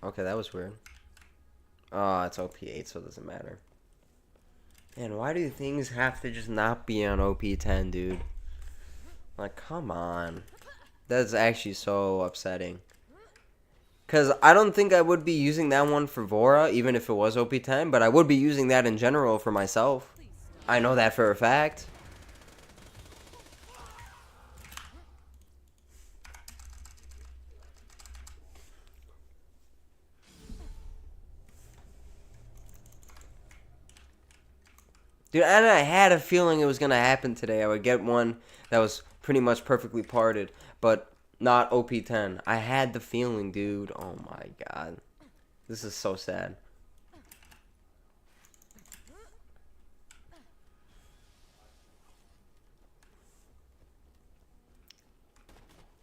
Okay, that was weird. Oh, it's OP8, so it doesn't matter. Man, why do things have to just not be on OP10, dude? Like, come on. That's actually so upsetting. Because I don't think I would be using that one for Vora, even if it was OP10, but I would be using that in general for myself. I know that for a fact. Dude, and I had a feeling it was going to happen today. I would get one that was pretty much perfectly parted, but not OP10. I had the feeling, dude. Oh my god. This is so sad.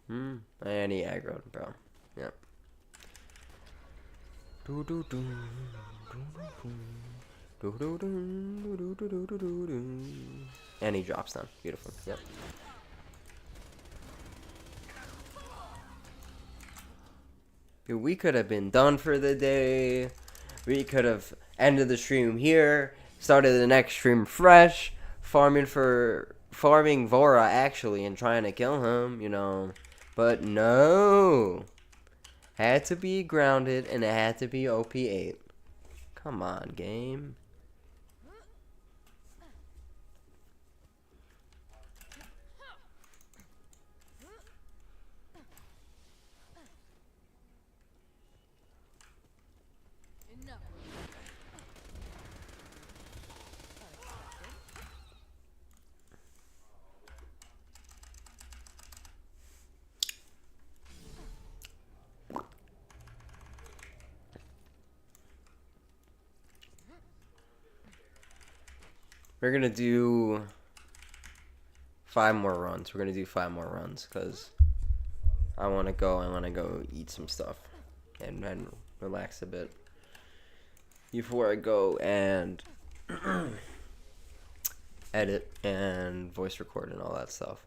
And he aggroed, bro. Yep. And he drops down. Beautiful. Yep. Dude, we could have been done for the day. We could have ended the stream here, started the next stream fresh, farming Vora actually, and trying to kill him, you know. But no. Had to be grounded, and it had to be OP8. Come on, game. We're gonna do 5 more runs. Because I wanna go eat some stuff and then relax a bit before I go and edit and voice record and all that stuff.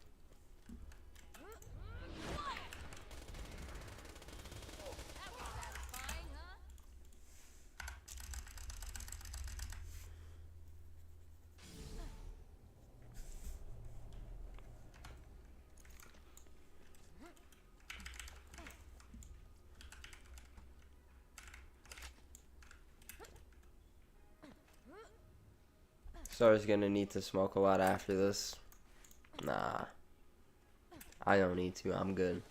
Star's gonna need to smoke a lot after this. Nah. I don't need to. I'm good.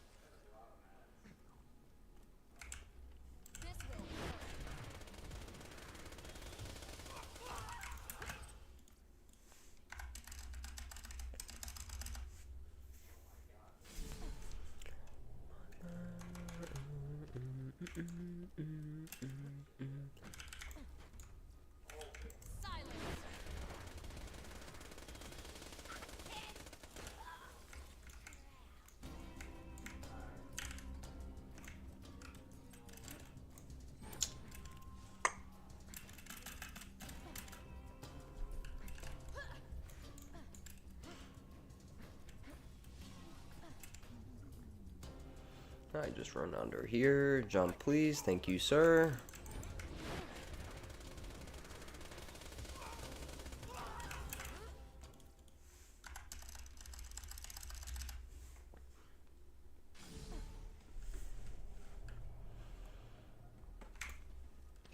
I just run under here. Jump, please. Thank you, sir.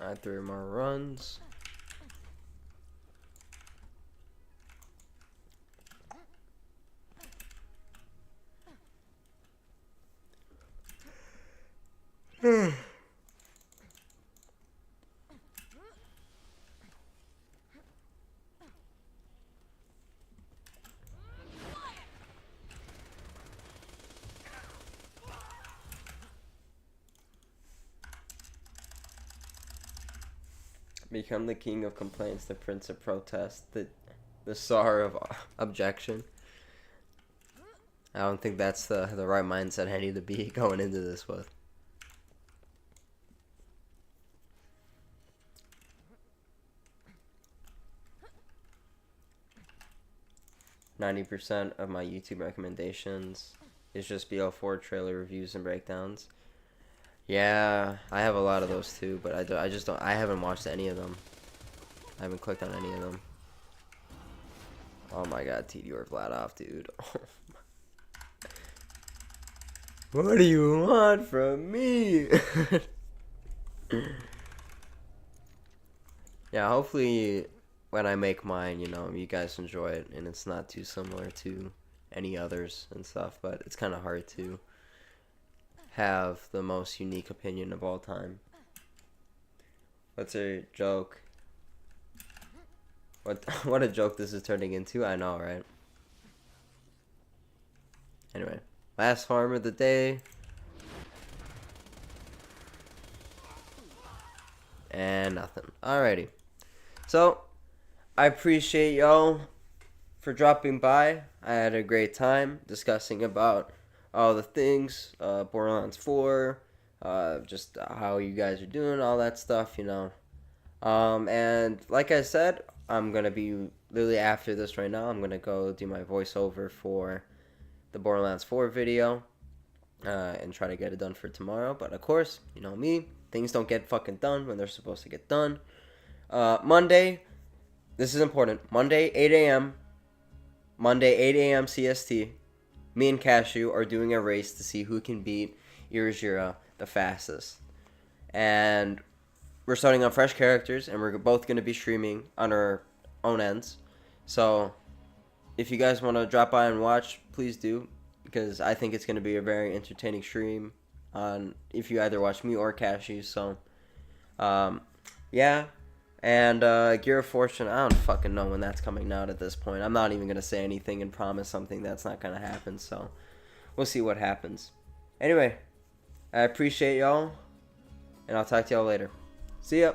Alright, 3 more runs. Become the king of complaints, the prince of protest, the czar of objection. I don't think that's the right mindset I need to be going into this with. 90% of my YouTube recommendations is just BL4 trailer reviews and breakdowns. Yeah, I have a lot of those too, but I just don't. I haven't watched any of them. I haven't clicked on any of them. Oh my god, TD or Vladoff, dude. What do you want from me? Yeah, hopefully when I make mine, you know, you guys enjoy it and it's not too similar to any others and stuff, but it's kind of hard to have the most unique opinion of all time. What's a joke? What a joke this is turning into, I know, right? Anyway, last farm of the day. And nothing. Alrighty. So, I appreciate y'all for dropping by. I had a great time discussing about all the things, Borderlands 4, just how you guys are doing, all that stuff, you know. And like I said, I'm going to be literally after this right now, I'm going to go do my voiceover for the Borderlands 4 video and try to get it done for tomorrow. But of course, you know me, things don't get fucking done when they're supposed to get done. Monday, this is important, Monday 8 a.m. Monday 8 a.m. CST, me and Cashew are doing a race to see who can beat Irijira the fastest. And we're starting on fresh characters, and we're both going to be streaming on our own ends. So, if you guys want to drop by and watch, please do, because I think it's going to be a very entertaining stream on if you either watch me or Cashew. So, yeah. And Gear of Fortune, I don't fucking know when that's coming out at this point. I'm not even going to say anything and promise something that's not going to happen. So, we'll see what happens. Anyway, I appreciate y'all, and I'll talk to y'all later. See ya.